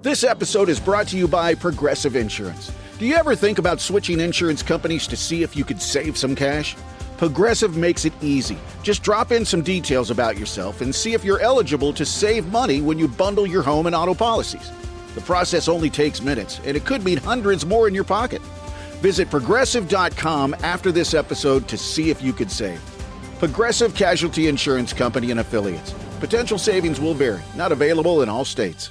This episode is brought to you by Progressive Insurance. Do you ever think about switching insurance companies to see if you could save some cash? Progressive makes it easy. Just drop in some details about yourself and see if you're eligible to save money when you bundle your home and auto policies. The process only takes minutes, and it could mean hundreds more in your pocket. Visit Progressive.com after this episode to see if you could save. Progressive Casualty Insurance Company and Affiliates. Potential savings will vary. Not available in all states.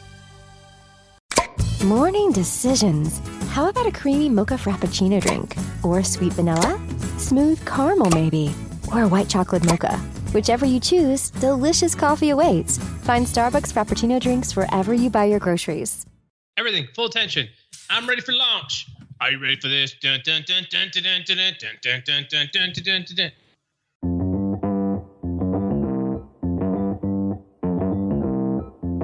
Morning decisions. How about a creamy mocha frappuccino drink? Or sweet vanilla? Smooth caramel maybe? Or a white chocolate mocha? Whichever you choose, delicious coffee awaits. Find Starbucks Frappuccino drinks wherever you buy your groceries. Everything, full attention. I'm ready for launch. Are you ready for this? Dun, dun, dun, dun, dun, dun, dun, dun, dun, dun, dun, dun, dun, dun.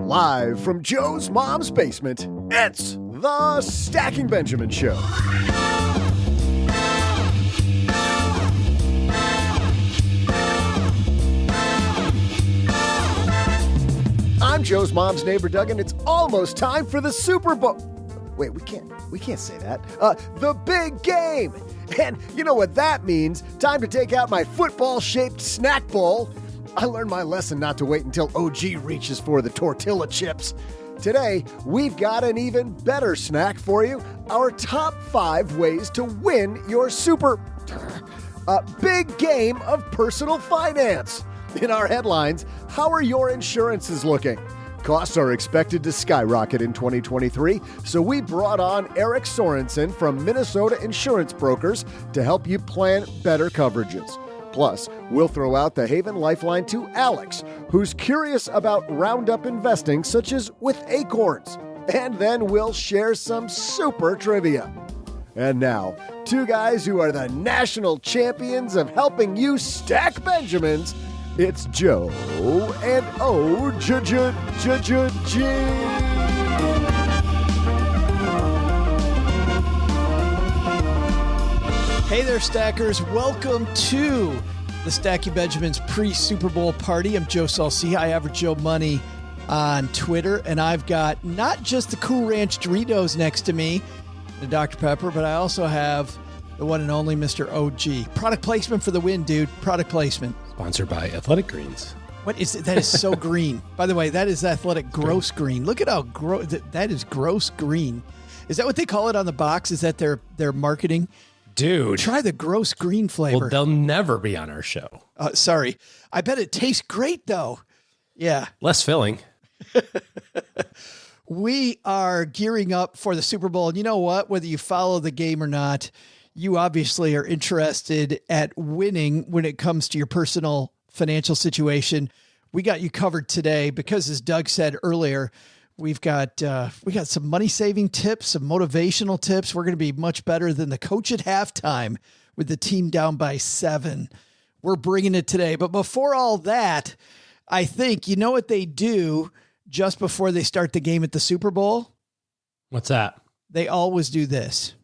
Live from Joe's mom's basement, it's the Stacking Benjamin Show. I'm Joe's mom's neighbor, Doug, and it's almost time for the Super Bowl. Wait, we can't say that. The big game. And you know what that means. Time to take out my football-shaped snack bowl. I learned my lesson not to wait until OG reaches for the tortilla chips. Today, we've got an even better snack for you. Our top 5 ways to win your big game of personal finance. In our headlines, how are your insurances looking? Costs are expected to skyrocket in 2023, so we brought on Aric Sorenson from Minnesota Insurance Brokers to help you plan better coverages. Plus, we'll throw out the Haven Lifeline to Alex, who's curious about roundup investing, such as with acorns. And then we'll share some super trivia. And now, 2 guys who are the national champions of helping you stack Benjamins. It's Joe and O-G. Hey there, Stackers. Welcome to the Stacking Benjamins pre-Super Bowl party. I'm Joe Salcia. I average Joe Money on Twitter, and I've got not just the Cool Ranch Doritos next to me, the Dr. Pepper, but I also have the one and only Mr. OG. Product placement for the win, dude. Product placement. Sponsored by Athletic Greens. What is it? That is so green. By the way, that is Athletic Gross Green. Look at how gross. That is gross green. Is that what they call it on the box? Is that their marketing? Dude. Try the gross green flavor. Well, they'll never be on our show. Sorry. I bet it tastes great, though. Yeah. Less filling. We are gearing up for the Super Bowl. And you know what? Whether you follow the game or not, you obviously are interested at winning when it comes to your personal financial situation. We got you covered today because, as Doug said earlier, we got some money saving tips, some motivational tips. We're going to be much better than the coach at halftime with the team down by 7. We're bringing it today. But before all that, I think you know what they do just before they start the game at the Super Bowl? What's that? They always do this.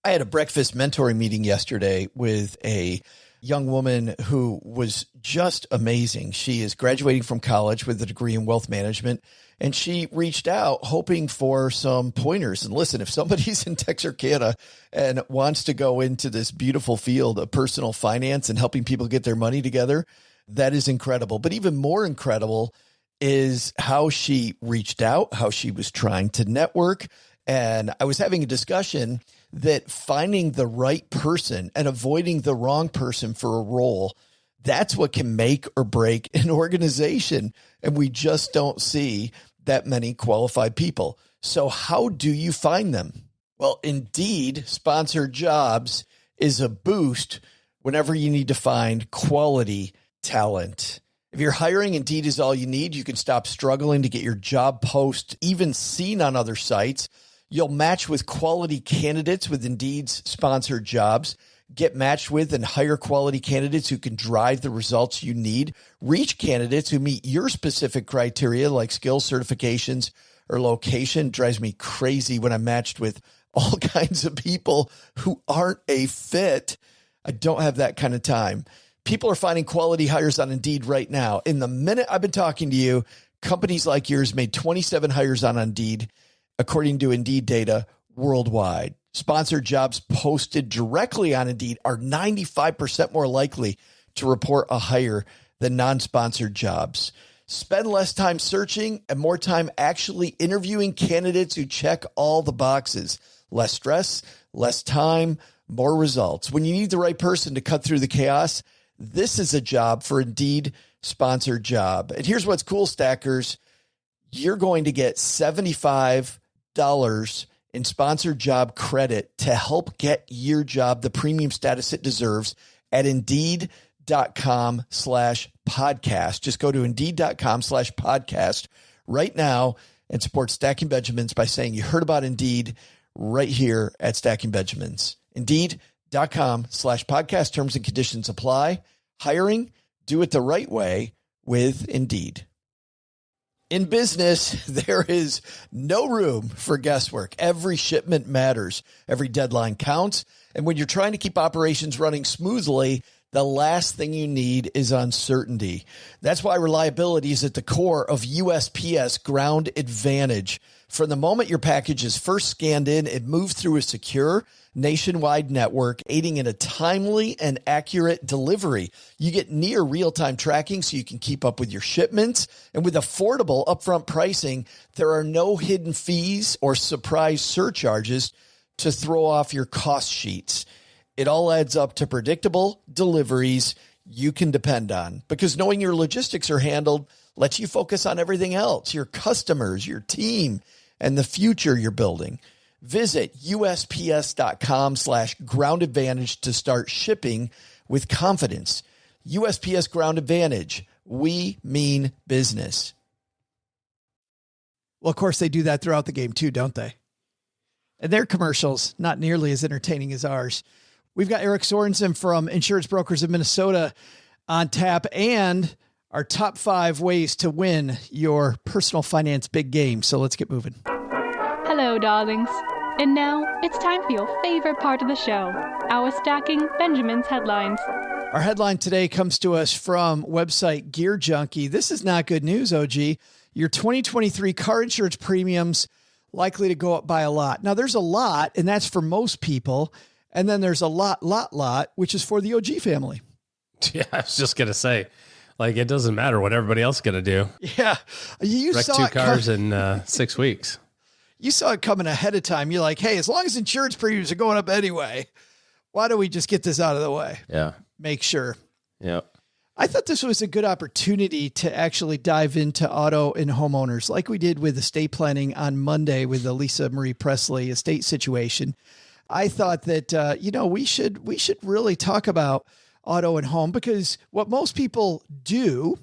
I had a breakfast mentoring meeting yesterday with a young woman who was just amazing. She is graduating from college with a degree in wealth management, and she reached out hoping for some pointers. And listen, if somebody's in Texarkana and wants to go into this beautiful field of personal finance and helping people get their money together, that is incredible. But even more incredible is how she reached out, how she was trying to network. And I was having a discussion that finding the right person and avoiding the wrong person for a role, that's what can make or break an organization. And we just don't see that many qualified people. So how do you find them? Well, Indeed sponsored jobs is a boost whenever you need to find quality talent. If you're hiring, Indeed is all you need. You can stop struggling to get your job post even seen on other sites. You'll match with quality candidates with Indeed's sponsored jobs. Get matched with and hire quality candidates who can drive the results you need. Reach candidates who meet your specific criteria like skills, certifications, or location. It drives me crazy when I'm matched with all kinds of people who aren't a fit. I don't have that kind of time. People are finding quality hires on Indeed right now. In the minute I've been talking to you, Companies like yours made 27 hires on Indeed, according to Indeed data worldwide. Sponsored jobs posted directly on Indeed are 95% more likely to report a hire than non-sponsored jobs. Spend less time searching and more time actually interviewing candidates who check all the boxes. Less stress, less time, more results. When you need the right person to cut through the chaos, this is a job for Indeed sponsored job. And here's what's cool, Stackers. You're going to get $75 in sponsored job credit to help get your job the premium status it deserves at Indeed.com/podcast. Just go to Indeed.com/podcast right now and support Stacking Benjamins by saying you heard about Indeed right here at Stacking Benjamins. Indeed.com/podcast. Terms and conditions apply. Hiring, do it the right way with Indeed. In business, there is no room for guesswork. Every shipment matters. Every deadline counts. And when you're trying to keep operations running smoothly, the last thing you need is uncertainty. That's why reliability is at the core of USPS Ground Advantage. From the moment your package is first scanned in, it moves through a secure nationwide network, aiding in a timely and accurate delivery. You get near real-time tracking so you can keep up with your shipments. And with affordable upfront pricing, there are no hidden fees or surprise surcharges to throw off your cost sheets. It all adds up to predictable deliveries you can depend on, because knowing your logistics are handled lets you focus on everything else, your customers, your team, and the future you're building. Visit USPS.com/Ground Advantage to start shipping with confidence. USPS Ground Advantage. We mean business. Well, of course, they do that throughout the game too, don't they? And their commercials, not nearly as entertaining as ours. We've got Aric Sorenson from Insurance Brokers of Minnesota on tap, and our top 5 ways to win your personal finance big game. So let's get moving. Hello, darlings. And now it's time for your favorite part of the show, our Stacking Benjamins headlines. Our headline today comes to us from website Gear Junkie. This is not good news, OG. Your 2023 car insurance premiums likely to go up by a lot. Now, there's a lot, and that's for most people. And then there's a lot, which is for the OG family. Yeah, I was just going to say, like, it doesn't matter what everybody else is going to do. Yeah. You wreck saw 2 cars in 6 weeks. You saw it coming ahead of time. You're like, hey, as long as insurance premiums are going up anyway, why don't we just get this out of the way? Yeah. Make sure. Yeah. I thought this was a good opportunity to actually dive into auto and homeowners like we did with estate planning on Monday with the Lisa Marie Presley estate situation. I thought that, we should really talk about auto and home, because what most people do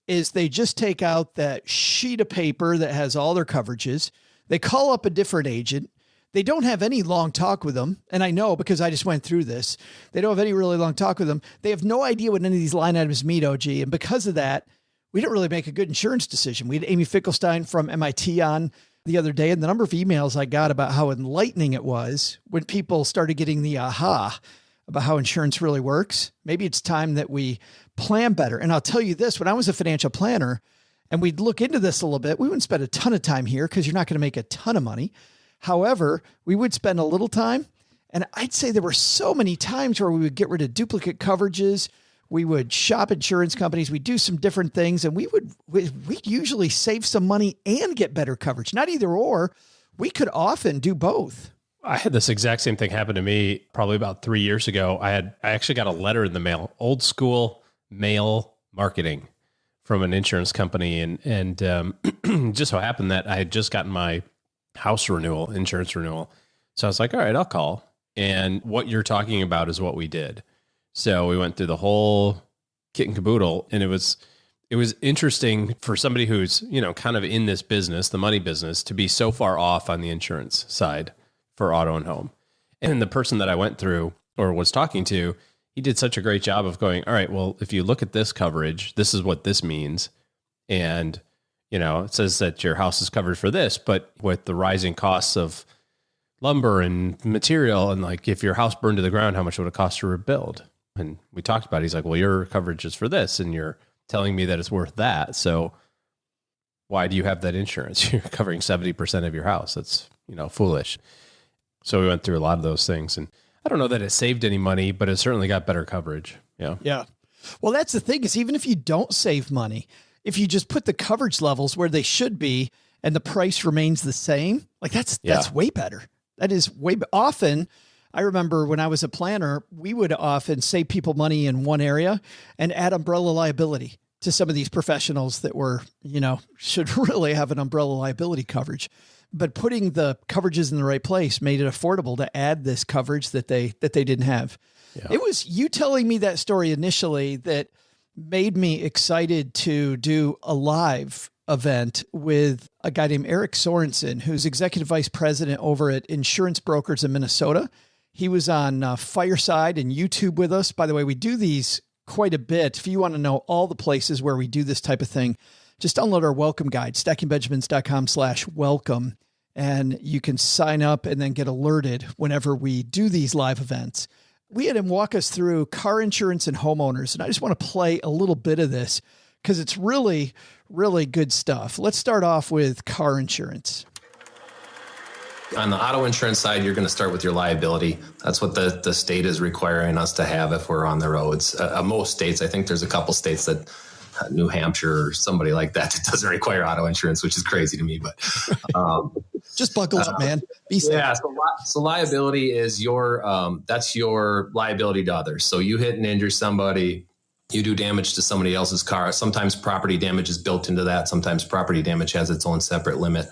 is they just take out that sheet of paper that has all their coverages. They call up a different agent. They don't have any long talk with them. And I know because I just went through this. They don't have any really long talk with them. They have no idea what any of these line items mean, OG. And because of that, we didn't really make a good insurance decision. We had Amy Finkelstein from MIT on the other day, and the number of emails I got about how enlightening it was when people started getting the aha about how insurance really works. Maybe it's time that we plan better. And I'll tell you this, when I was a financial planner and we'd look into this a little bit, we wouldn't spend a ton of time here because you're not going to make a ton of money. However, we would spend a little time. And I'd say there were so many times where we would get rid of duplicate coverages. We would shop insurance companies. We'd do some different things, and we'd usually save some money and get better coverage. Not either or. We could often do both. I had this exact same thing happen to me probably about 3 years ago. I actually got a letter in the mail, old school mail marketing from an insurance company. And just so happened that I had just gotten my house renewal, insurance renewal. So I was like, all right, I'll call. And what you're talking about is what we did. So we went through the whole kit and caboodle, and it was interesting for somebody who's, kind of in this business, the money business, to be so far off on the insurance side for auto and home. And the person that I went through or was talking to, he did such a great job of going, all right, well, if you look at this coverage, this is what this means. And, it says that your house is covered for this, but with the rising costs of lumber and material, and like if your house burned to the ground, how much would it cost to rebuild? And we talked about it. He's like, well, your coverage is for this, and you're telling me that it's worth that. So why do you have that insurance? You're covering 70% of your house. That's, foolish. So we went through a lot of those things, and I don't know that it saved any money, but it certainly got better coverage. Yeah. Yeah. Well, that's the thing is even if you don't save money, if you just put the coverage levels where they should be and the price remains the same, like that's way better. That is often. I remember when I was a planner, we would often save people money in one area and add umbrella liability to some of these professionals that were, should really have an umbrella liability coverage. But putting the coverages in the right place made it affordable to add this coverage that they didn't have. Yeah. It was you telling me that story initially that made me excited to do a live event with a guy named Aric Sorenson, who's executive vice president over at Insurance Brokers in Minnesota. He was on Fireside and YouTube with us. By the way, we do these quite a bit. If you want to know all the places where we do this type of thing, just download our welcome guide, stackingbenjamins.com/welcome, and you can sign up and then get alerted whenever we do these live events. We had him walk us through car insurance and homeowners, and I just want to play a little bit of this because it's really, really good stuff. Let's start off with car insurance. On the auto insurance side, you're going to start with your liability. That's what the state is requiring us to have if we're on the roads. Most states, I think there's a couple states that, New Hampshire or somebody like that doesn't require auto insurance, which is crazy to me. But just buckle up, man. Be safe. Yeah. So liability is that's your liability to others. So you hit and injure somebody, you do damage to somebody else's car. Sometimes property damage is built into that. Sometimes property damage has its own separate limit.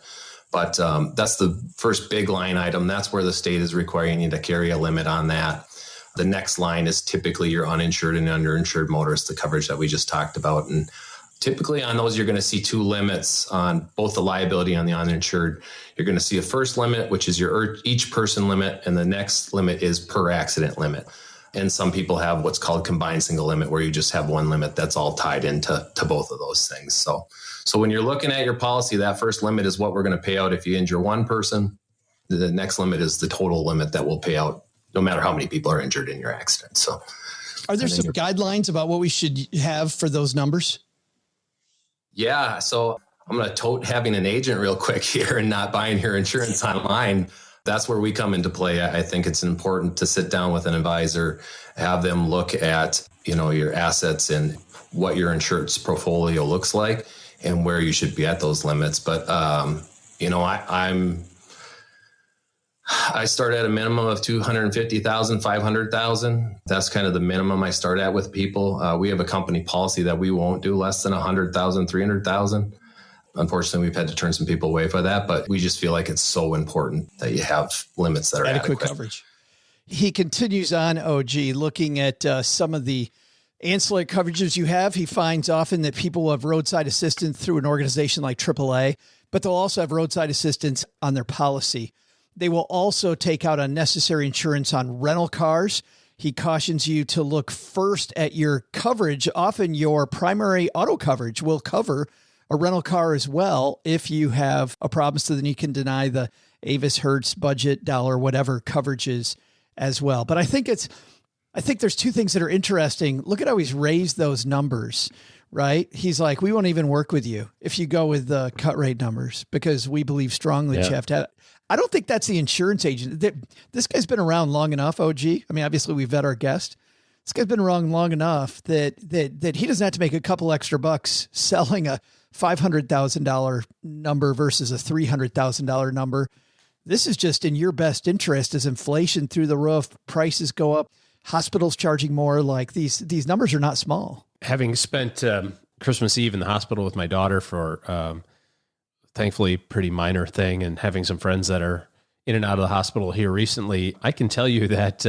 But that's the first big line item. That's where the state is requiring you to carry a limit on that. The next line is typically your uninsured and underinsured motorists, the coverage that we just talked about. And typically on those, you're going to see two limits on both the liability and the uninsured. You're going to see a first limit, which is your each person limit, and the next limit is per accident limit. And some people have what's called combined single limit, where you just have one limit that's all tied into both of those things. So when you're looking at your policy, that first limit is what we're going to pay out if you injure one person. The next limit is the total limit that will pay out no matter how many people are injured in your accident. So are there some guidelines about what we should have for those numbers? Yeah. So I'm going to tote having an agent real quick here and not buying your insurance online. That's where we come into play. I think it's important to sit down with an advisor, have them look at, your assets and what your insurance portfolio looks like and where you should be at those limits. But, I start at a minimum of 250,000, 500,000. That's kind of the minimum I start at with people. We have a company policy that we won't do less than 100,000, 300,000. Unfortunately, we've had to turn some people away for that, but we just feel like it's so important that you have limits that are adequate coverage. He continues on, OG, looking at some of the ancillary coverages you have. He finds often that people will have roadside assistance through an organization like AAA, but they'll also have roadside assistance on their policy. They will also take out unnecessary insurance on rental cars. He cautions you to look first at your coverage. Often your primary auto coverage will cover a rental car as well if you have a problem, so then you can deny the Avis, Hertz, budget, dollar, whatever coverages as well. But I think there's two things that are interesting. Look at how he's raised those numbers, right? He's like, we won't even work with you if you go with the cut rate numbers because we believe strongly that you have to have. I don't think that's the insurance agent. This guy's been around long enough, OG. I mean, obviously we vet our guest. This guy's been around long enough that he doesn't have to make a couple extra bucks selling a $500,000 number versus a $300,000 number. This is just in your best interest as inflation through the roof, prices go up, hospitals charging more. Like these numbers are not small. Having spent Christmas Eve in the hospital with my daughter for thankfully pretty minor thing, and having some friends that are in and out of the hospital here recently, I can tell you that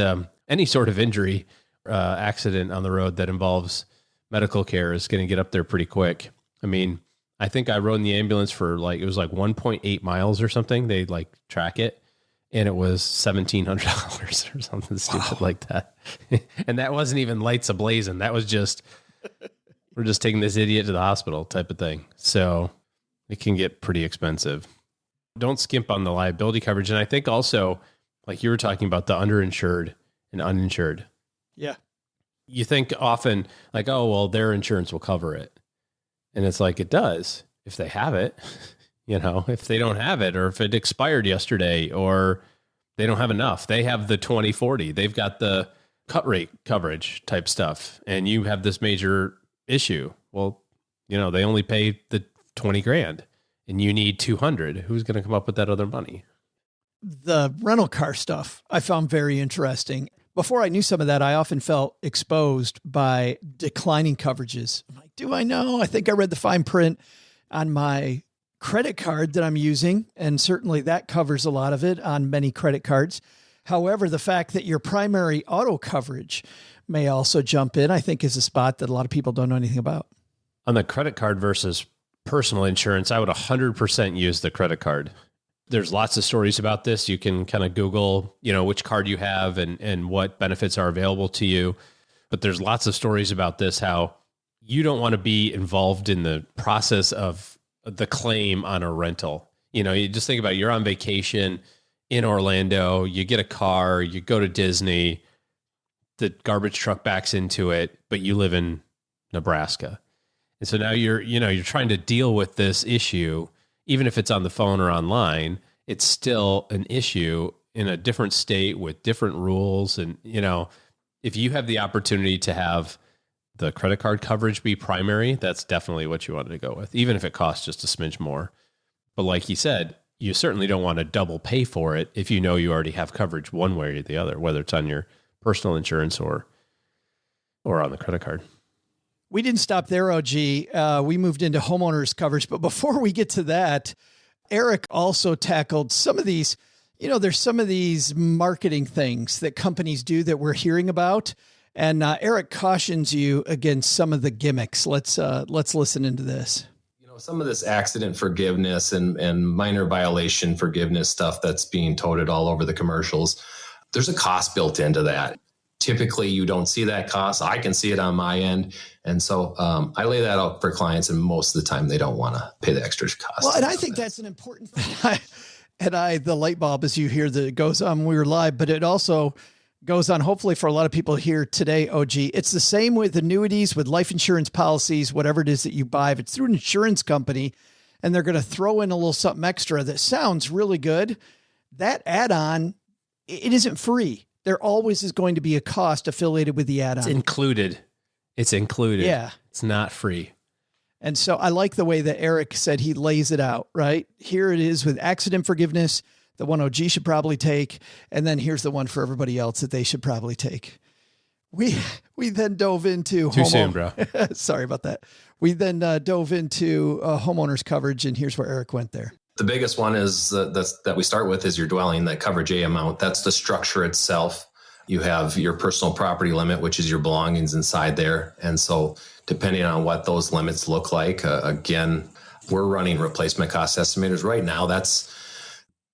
any sort of injury, accident on the road that involves medical care is going to get up there pretty quick. I mean, I think I rode in the ambulance for it was 1.8 miles or something. They track it, and it was $1,700 or something stupid like that. And that wasn't even lights ablazing. That was just, we're just taking this idiot to the hospital type of thing. So it can get pretty expensive. Don't skimp on the liability coverage. And I think also, like you were talking about, the underinsured and uninsured. Yeah. You think often like, oh, well, their insurance will cover it. And it's like, it does. if they have it, if they don't have it, or if it expired yesterday, or they don't have enough. They have the 20/40. They've got the cut rate coverage type stuff. And you have this major issue. Well, they only pay the 20 grand and you need 200. Who's going to come up with that other money? The rental car stuff I found very interesting. Before I knew some of that, I often felt exposed by declining coverages. I'm like, do I know? I think I read the fine print on my credit card that I'm using, and certainly that covers a lot of it on many credit cards. However, the fact that your primary auto coverage may also jump in, I think, is a spot that a lot of people don't know anything about. On the credit card versus personal insurance, I would 100% use the credit card. There's lots of stories about this. You can kind of Google, which card you have and what benefits are available to you. But there's lots of stories about this, how you don't want to be involved in the process of the claim on a rental. You just think about it. You're on vacation in Orlando, you get a car, you go to Disney, the garbage truck backs into it, but you live in Nebraska. And so now you're trying to deal with this issue, even if it's on the phone or online, it's still an issue in a different state with different rules. And, if you have the opportunity to have the credit card coverage be primary, that's definitely what you wanted to go with, even if it costs just a smidge more. But like he said, you certainly don't want to double pay for it if you already have coverage one way or the other, whether it's on your personal insurance or on the credit card. We didn't stop there, OG. We moved into homeowners coverage. But before we get to that, Aric also tackled some of these, there's some of these marketing things that companies do that we're hearing about. And Aric cautions you against some of the gimmicks. Let's listen into this. Some of this accident forgiveness and minor violation forgiveness stuff that's being touted all over the commercials, there's a cost built into that. Typically, you don't see that cost. I can see it on my end. And so I lay that out for clients, and most of the time they don't want to pay the extra cost. Well, and I think that's an important thing. The light bulb, as you hear, that goes on when we were live, but it also goes on, hopefully, for a lot of people here today, OG. It's the same with annuities, with life insurance policies, whatever it is that you buy. If it's through an insurance company and they're going to throw in a little something extra that sounds really good, that add-on, it isn't free. There always is going to be a cost affiliated with the add-on. It's included. Yeah. It's not free. And so I like the way that Aric said he lays it out, right? Here it is with accident forgiveness, the one OG should probably take. And then here's the one for everybody else that they should probably take. We then dove into too soon, bro. Sorry about that. We then dove into homeowners coverage, and here's where Aric went there. The biggest one is that we start with is your dwelling, that coverage A amount. That's the structure itself. You have your personal property limit, which is your belongings inside there. And so depending on what those limits look like, again, we're running replacement cost estimators right now.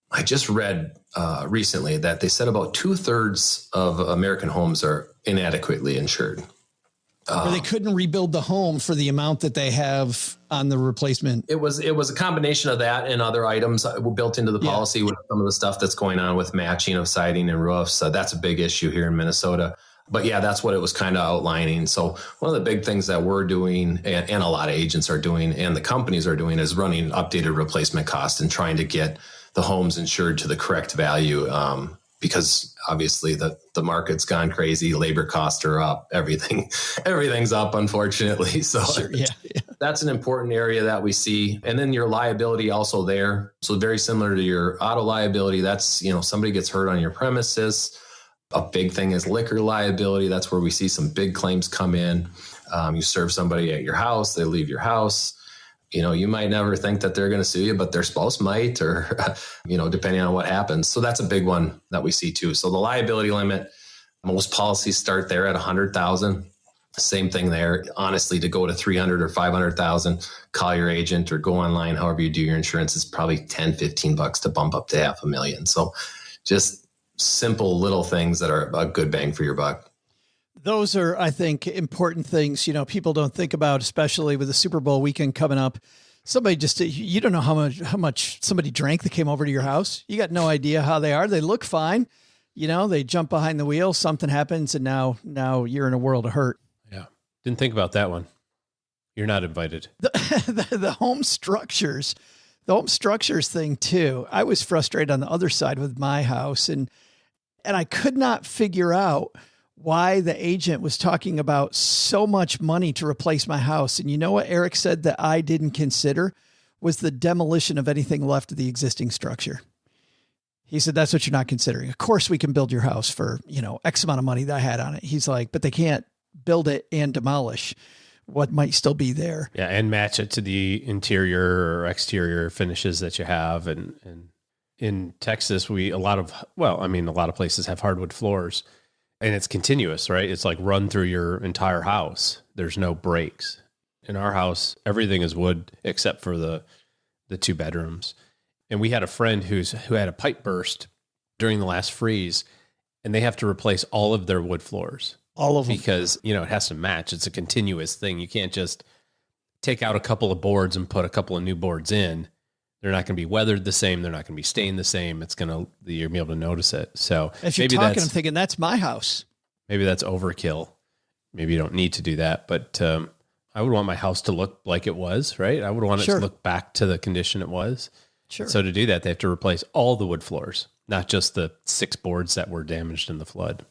I just read recently that they said about 2/3 of American homes are inadequately insured. Or they couldn't rebuild the home for the amount that they have on the replacement. It was a combination of that and other items were built into the policy with some of the stuff that's going on with matching of siding and roofs. So that's a big issue here in Minnesota. But yeah, that's what it was kind of outlining. So one of the big things that we're doing and a lot of agents are doing and the companies are doing is running updated replacement costs and trying to get the homes insured to the correct value. Because obviously the market's gone crazy, labor costs are up, everything's up, unfortunately. So sure, yeah. That's an important area that we see. And then your liability also there. So very similar to your auto liability, that's, somebody gets hurt on your premises. A big thing is liquor liability. That's where we see some big claims come in. You serve somebody at your house, they leave your house. You might never think that they're going to sue you, but their spouse might, or, depending on what happens. So that's a big one that we see too. So the liability limit, most policies start there at 100,000. Same thing there. Honestly, to go to 300 or 500,000, call your agent or go online. However you do your insurance, is probably $10-15 to bump up to $500,000. So just simple little things that are a good bang for your buck. Those are, I think, important things, people don't think about, especially with the Super Bowl weekend coming up. Somebody you don't know how much somebody drank that came over to your house. You got no idea how they are. They look fine. They jump behind the wheel, something happens, and now you're in a world of hurt. Yeah. Didn't think about that one. You're not invited. The home structures thing too. I was frustrated on the other side with my house, and I could not figure out why the agent was talking about so much money to replace my house. And you know what Aric said that I didn't consider was the demolition of anything left of the existing structure. He said, that's what you're not considering. Of course we can build your house for, X amount of money that I had on it. He's like, but they can't build it and demolish what might still be there. Yeah. And match it to the interior or exterior finishes that you have. And in Texas, a lot of places have hardwood floors. And it's continuous, right? It's like run through your entire house. There's no breaks. In our house, everything is wood except for the 2 bedrooms. And we had a friend who had a pipe burst during the last freeze, and they have to replace all of their wood floors. All of them. Because, it has to match. It's a continuous thing. You can't just take out a couple of boards and put a couple of new boards in. They're not going to be weathered the same. They're not going to be stained the same. You're going to be able to notice it. So as you're talking, I'm thinking that's my house. Maybe that's overkill. Maybe you don't need to do that. But I would want my house to look like it was, right? I would want it to look back to the condition it was. Sure. So to do that, they have to replace all the wood floors, not just the 6 boards that were damaged in the flood.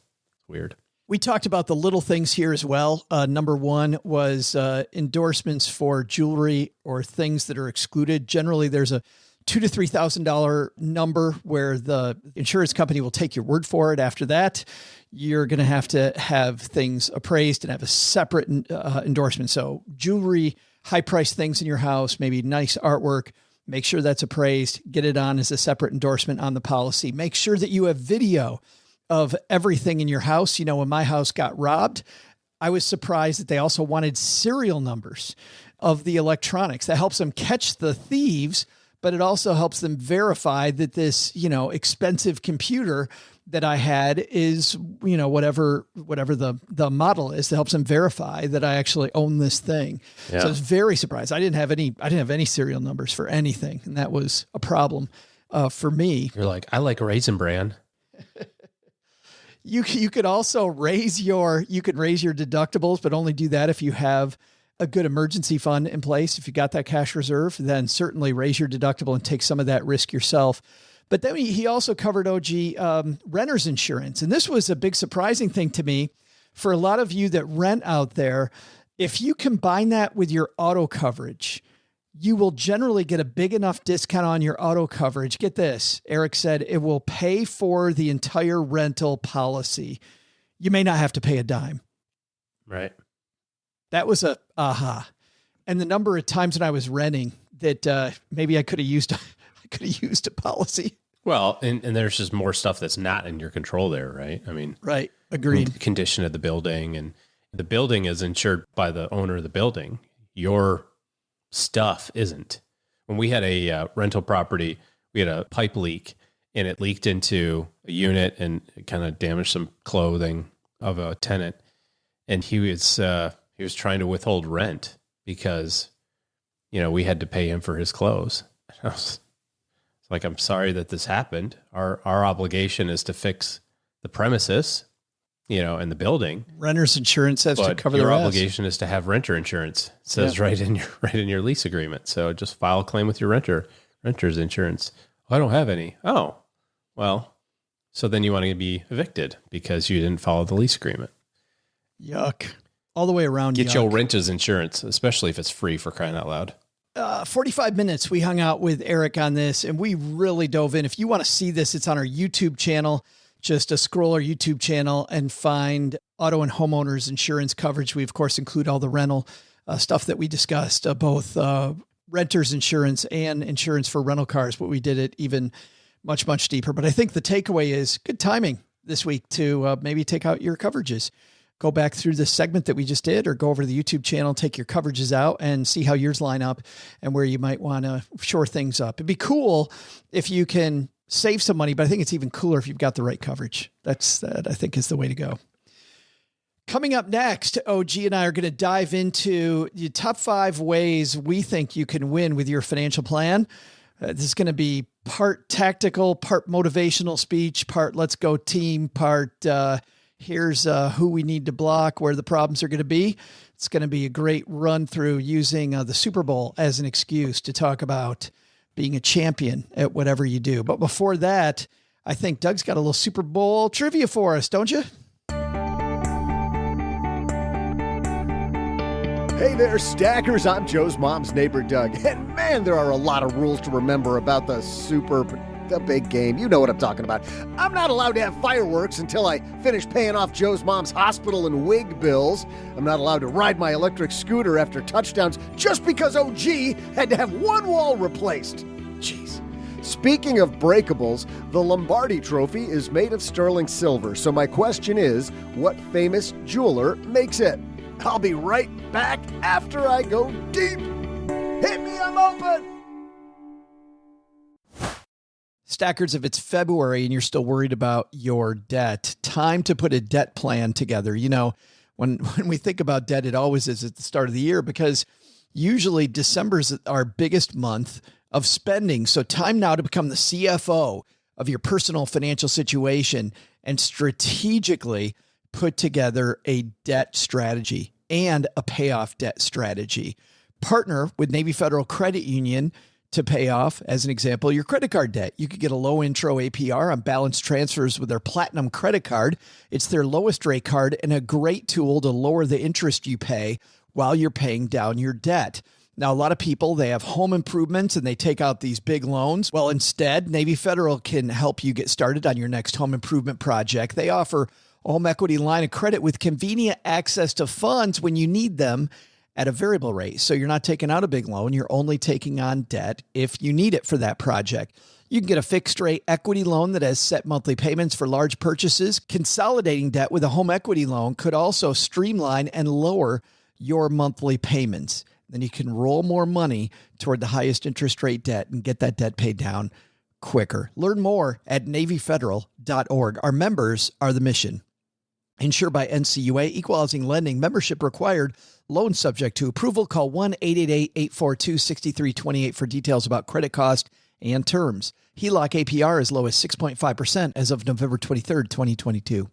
Weird. We talked about the little things here as well. Number 1 was endorsements for jewelry or things that are excluded. Generally, there's a $2,000 to $3,000 number where the insurance company will take your word for it. After that, you're going to have things appraised and have a separate endorsement. So jewelry, high-priced things in your house, maybe nice artwork, make sure that's appraised, get it on as a separate endorsement on the policy. Make sure that you have video of everything in your house. When my house got robbed, I was surprised that they also wanted serial numbers of the electronics. That helps them catch the thieves, but it also helps them verify that this, expensive computer that I had is, whatever the model is, that helps them verify that I actually own this thing. Yeah. So I was very surprised. I didn't have any serial numbers for anything. And that was a problem for me. You're like, I like Raisin Bran. You could also raise your deductibles, but only do that if you have a good emergency fund in place. If you got that cash reserve, then certainly raise your deductible and take some of that risk yourself. But then he also covered renter's insurance. And this was a big surprising thing to me for a lot of you that rent out there. If you combine that with your auto coverage, you will generally get a big enough discount on your auto coverage. Get this, Aric said, it will pay for the entire rental policy. You may not have to pay a dime. Right. That was a aha. And the number of times when I was renting that maybe I could have used a policy. Well, and there's just more stuff that's not in your control there, right? I mean, right. Agreed. The condition of the building, and the building is insured by the owner of the building. Your stuff isn't. When we had a rental property, we had a pipe leak, and it leaked into a unit and it kind of damaged some clothing of a tenant. And he was trying to withhold rent because, we had to pay him for his clothes. I was like, I'm sorry that this happened. Our obligation is to fix the premises, and the building. Renter's insurance has to cover the rest. Your obligation is to have renter insurance. It says right in your lease agreement. So just file a claim with your renter's insurance. Oh, I don't have any. Oh, well, so then you want to be evicted because you didn't follow the lease agreement. Yuck. All the way around. Get your renter's insurance, especially if it's free, for crying out loud. 45 minutes we hung out with Aric on this, and we really dove in. If you want to see this, it's on our YouTube channel. Just scroll our YouTube channel and find auto and homeowners insurance coverage. We, of course, include all the rental stuff that we discussed, both renter's insurance and insurance for rental cars, but we did it even much, much deeper. But I think the takeaway is good timing this week to maybe take out your coverages. Go back through the segment that we just did, or go over to the YouTube channel, take your coverages out and see how yours line up and where you might want to shore things up. It'd be cool if you can save some money, but I think it's even cooler if you've got the right coverage. That I think is the way to go. Coming up next, OG and I are going to dive into the top 5 ways we think you can win with your financial plan. This is going to be part tactical, part motivational speech, part let's go team, part, Here's who we need to block, where the problems are going to be. It's going to be a great run through using the Super Bowl as an excuse to talk about being a champion at whatever you do. But before that, I think Doug's got a little Super Bowl trivia for us, don't you? Hey there, Stackers. I'm Joe's mom's neighbor, Doug. And man, there are a lot of rules to remember about the big game. You know what I'm talking about. I'm not allowed to have fireworks until I finish paying off Joe's mom's hospital and wig bills. I'm not allowed to ride my electric scooter after touchdowns just because OG had to have one wall replaced. Jeez. Speaking of breakables, the Lombardi Trophy is made of sterling silver. So my question is, what famous jeweler makes it? I'll be right back after I go deep. Hit me, I'm open. Stackers, if it's February and you're still worried about your debt, time to put a debt plan together. You know, when we think about debt, it always is at the start of the year because usually December's our biggest month of spending. So time now to become the CFO of your personal financial situation and strategically put together a debt strategy and a payoff debt strategy. Partner with Navy Federal Credit Union to pay off, as an example, your credit card debt. You could get a low intro APR on balance transfers with their Platinum credit card. It's their lowest rate card and a great tool to lower the interest you pay while you're paying down your debt. Now, a lot of people, they have home improvements and they take out these big loans. Well, instead, Navy Federal can help you get started on your next home improvement project. They offer a home equity line of credit with convenient access to funds when you need them at a variable rate. So you're not taking out a big loan. You're only taking on debt if you need it for that project. You can get a fixed rate equity loan that has set monthly payments for large purchases. Consolidating debt with a home equity loan could also streamline and lower your monthly payments. Then you can roll more money toward the highest interest rate debt and get that debt paid down quicker. Learn more at NavyFederal.org. Our members are the mission. Insured by NCUA, equal housing lending, membership required, loan subject to approval. Call 1-888-842-6328 for details about credit cost and terms. HELOC APR as low as 6.5% as of November 23rd, 2022.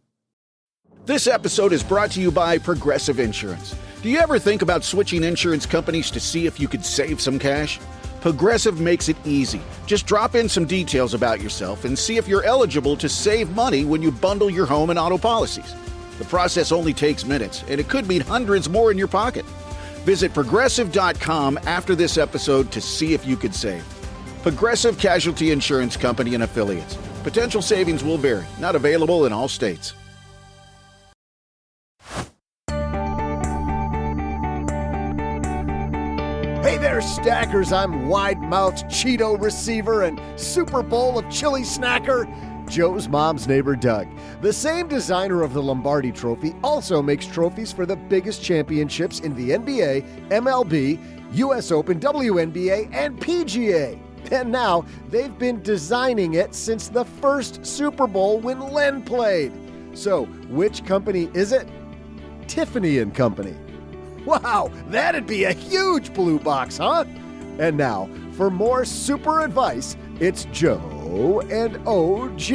This episode is brought to you by Progressive Insurance. Do you ever think about switching insurance companies to see if you could save some cash? Progressive makes it easy. Just drop in some details about yourself and see if you're eligible to save money when you bundle your home and auto policies. The process only takes minutes, and it could mean hundreds more in your pocket. Visit Progressive.com after this episode to see if you could save. Progressive Casualty Insurance Company and Affiliates. Potential savings will vary. Not available in all states. Hey there, Stackers. I'm wide-mouthed Cheeto receiver and Super Bowl of chili snacker, Joe's mom's neighbor, Doug. The same designer of the Lombardi Trophy also makes trophies for the biggest championships in the NBA, MLB, US Open, WNBA, and PGA. And now they've been designing it since the first Super Bowl when Len played. So, which company is it? Tiffany & Company. Wow, that'd be a huge blue box, huh? And now, for more super advice, it's Joe and OG.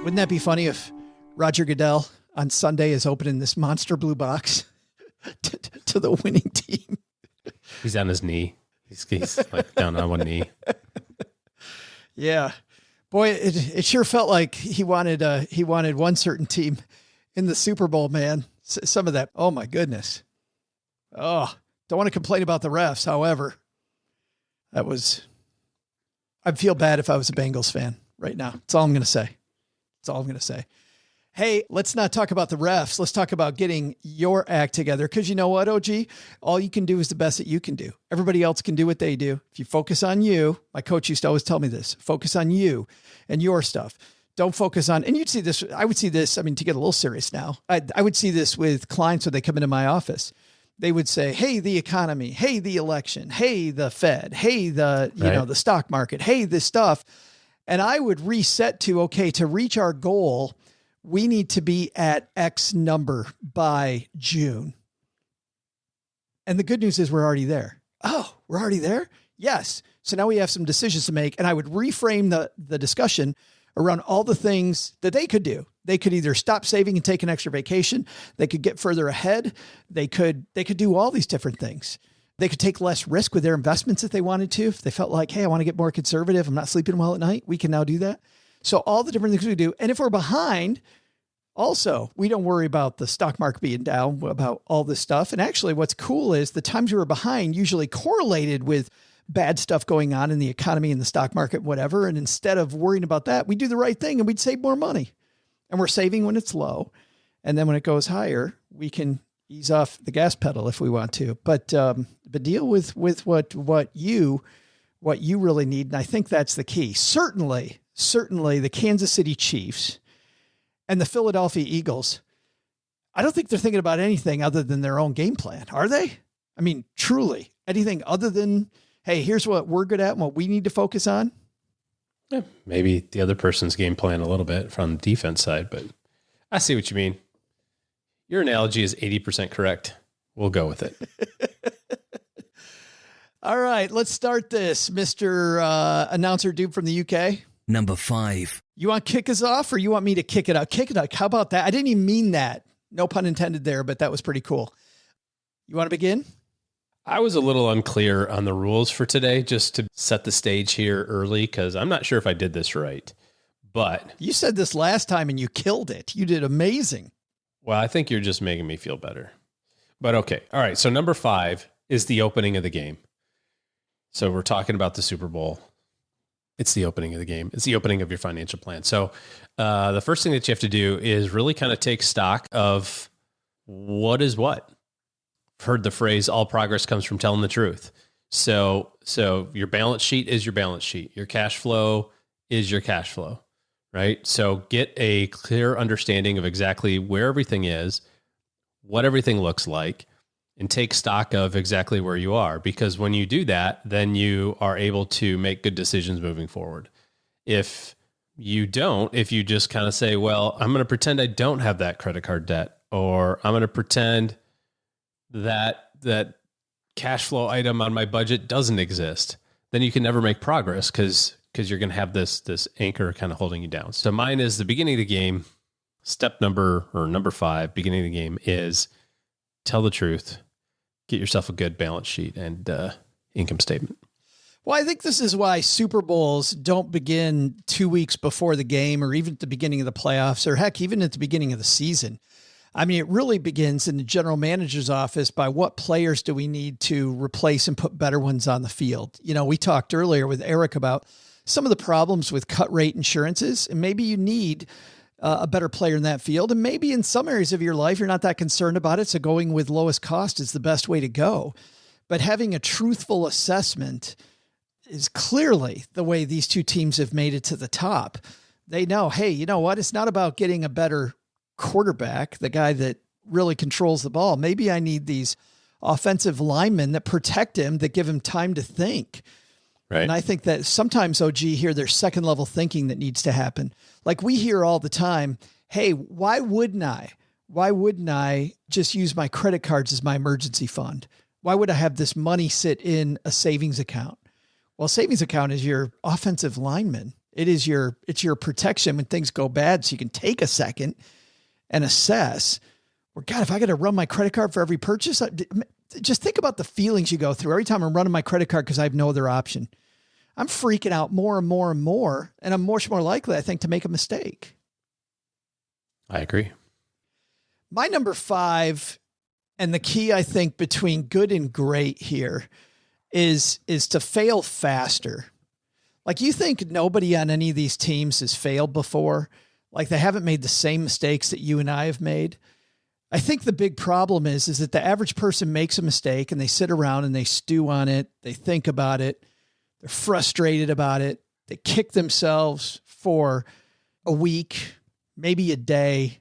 Wouldn't that be funny if Roger Goodell on Sunday is opening this monster blue box to the winning team? He's on his knee. He's like down on one knee. Yeah. Boy, it sure felt like he wanted one certain team in the Super Bowl, man. Some of that. Oh my goodness. Oh, don't want to complain about the refs. However, I'd feel bad if I was a Bengals fan right now. That's all I'm going to say. That's all I'm going to say. Hey, let's not talk about the refs. Let's talk about getting your act together. Because you know what, OG? All you can do is the best that you can do. Everybody else can do what they do. If you focus on you, my coach used to always tell me this, focus on you and your stuff. Don't focus on, and you'd see this, I would see this, I mean, to get a little serious now, I would see this with clients when they come into my office. They would say, hey, the economy, hey, the election, hey, the Fed, hey, the stock market, hey, this stuff. And I would reset to, okay, to reach our goal, we need to be at X number by June. And the good news is we're already there. Oh, we're already there? Yes. So now we have some decisions to make. And I would reframe the discussion around all the things that they could do. They could either stop saving and take an extra vacation. They could get further ahead. They could do all these different things. They could take less risk with their investments if they wanted to. If they felt like, hey, I want to get more conservative, I'm not sleeping well at night, we can now do that. So all the different things we do. And if we're behind, also, we don't worry about the stock market being down, about all this stuff. And actually what's cool is the times we were behind usually correlated with bad stuff going on in the economy and the stock market, whatever. And instead of worrying about that, we do the right thing and we'd save more money. And we're saving when it's low. And then when it goes higher, we can ease off the gas pedal if we want to. But deal with what you really need. And I think that's the key. Certainly the Kansas City Chiefs and the Philadelphia Eagles, I don't think they're thinking about anything other than their own game plan, are they? I mean, truly, anything other than, hey, here's what we're good at and what we need to focus on? Yeah, maybe the other person's game plan a little bit from the defense side, but I see what you mean. Your analogy is 80% correct. We'll go with it. All right, let's start this, Mr. Announcer dude from the UK. Number 5. You want to kick us off or you want me to kick it up? Kick it up. How about that? I didn't even mean that. No pun intended there, but that was pretty cool. You want to begin? I was a little unclear on the rules for today, just to set the stage here early, because I'm not sure if I did this right. But you said this last time and you killed it. You did amazing. Well, I think you're just making me feel better. But okay. All right. So number 5 is the opening of the game. So we're talking about the Super Bowl. It's the opening of the game. It's the opening of your financial plan. So the first thing that you have to do is really kind of take stock of what is what. I've heard the phrase, all progress comes from telling the truth. So your balance sheet is your balance sheet. Your cash flow is your cash flow, right? So get a clear understanding of exactly where everything is, what everything looks like, and take stock of exactly where you are. Because when you do that, then you are able to make good decisions moving forward. If you don't, if you just kind of say, well, I'm going to pretend I don't have that credit card debt, or I'm going to pretend that cash flow item on my budget doesn't exist, then you can never make progress because you're going to have this anchor kind of holding you down. So mine is the beginning of the game. Step number 5, beginning of the game, is tell the truth. Get yourself a good balance sheet and income statement. Well, I think this is why Super Bowls don't begin 2 weeks before the game or even at the beginning of the playoffs or heck, even at the beginning of the season. I mean, it really begins in the general manager's office by what players do we need to replace and put better ones on the field. You know, we talked earlier with Aric about some of the problems with cut rate insurances, and maybe you need a better player in that field. And maybe in some areas of your life, you're not that concerned about it. So going with lowest cost is the best way to go. But having a truthful assessment is clearly the way these two teams have made it to the top. They know, hey, you know what? It's not about getting a better quarterback, the guy that really controls the ball. Maybe I need these offensive linemen that protect him, that give him time to think. Right. And I think that sometimes, OG, here, there's second level thinking that needs to happen. Like we hear all the time, hey, why wouldn't I just use my credit cards as my emergency fund? Why would I have this money sit in a savings account? Well, savings account is your offensive lineman. It's your protection when things go bad. So you can take a second and assess, well, God, if I got to run my credit card for every purchase, just think about the feelings you go through every time I'm running my credit card because I have no other option. I'm freaking out more and more and more, and I'm much more likely, I think, to make a mistake. I agree. My number 5, and the key, I think, between good and great here is to fail faster. Like, you think nobody on any of these teams has failed before? Like, they haven't made the same mistakes that you and I have made? I think the big problem is that the average person makes a mistake and they sit around and they stew on it. They think about it. They're frustrated about it. They kick themselves for a week, maybe a day,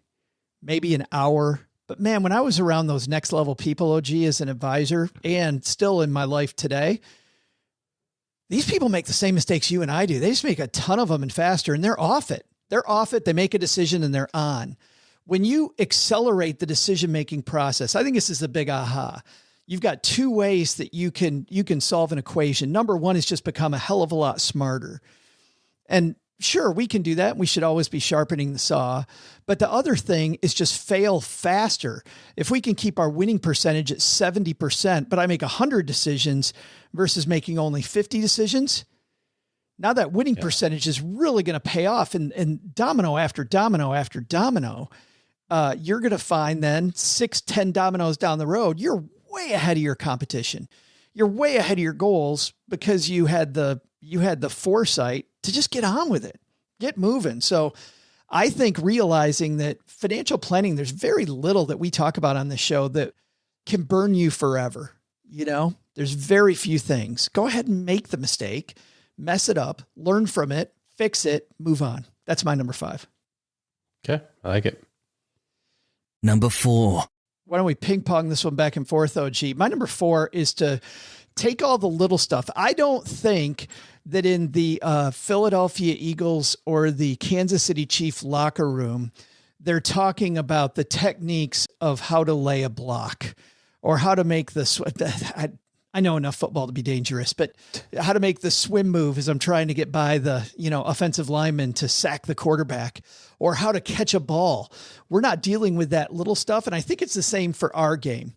maybe an hour. But man, when I was around those next level people, OG, as an advisor and still in my life today, these people make the same mistakes you and I do. They just make a ton of them and faster, and they're off it. They're off it. They make a decision and they're on. When you accelerate the decision-making process, I think this is the big aha. You've got 2 ways that you can solve an equation. Number 1 is just become a hell of a lot smarter. And sure, we can do that. We should always be sharpening the saw. But the other thing is just fail faster. If we can keep our winning percentage at 70%, but I make 100 decisions versus making only 50 decisions, now that winning percentage is really going to pay off. And domino after domino after domino, you're going to find then 6-10 dominoes down the road, you're way ahead of your competition. You're way ahead of your goals because you had the foresight to just get on with it, get moving. So I think realizing that financial planning, there's very little that we talk about on this show that can burn you forever. You know, there's very few things. Go ahead and make the mistake, mess it up, learn from it, fix it, move on. That's my number 5. Okay. I like it. Number 4. Why don't we ping pong this one back and forth, OG? My number 4 is to take all the little stuff. I don't think that in the Philadelphia Eagles or the Kansas City Chiefs locker room, they're talking about the techniques of how to lay a block or how to make the I know enough football to be dangerous, but how to make the swim move as I'm trying to get by the, offensive lineman to sack the quarterback, or how to catch a ball. We're not dealing with that little stuff. And I think it's the same for our game.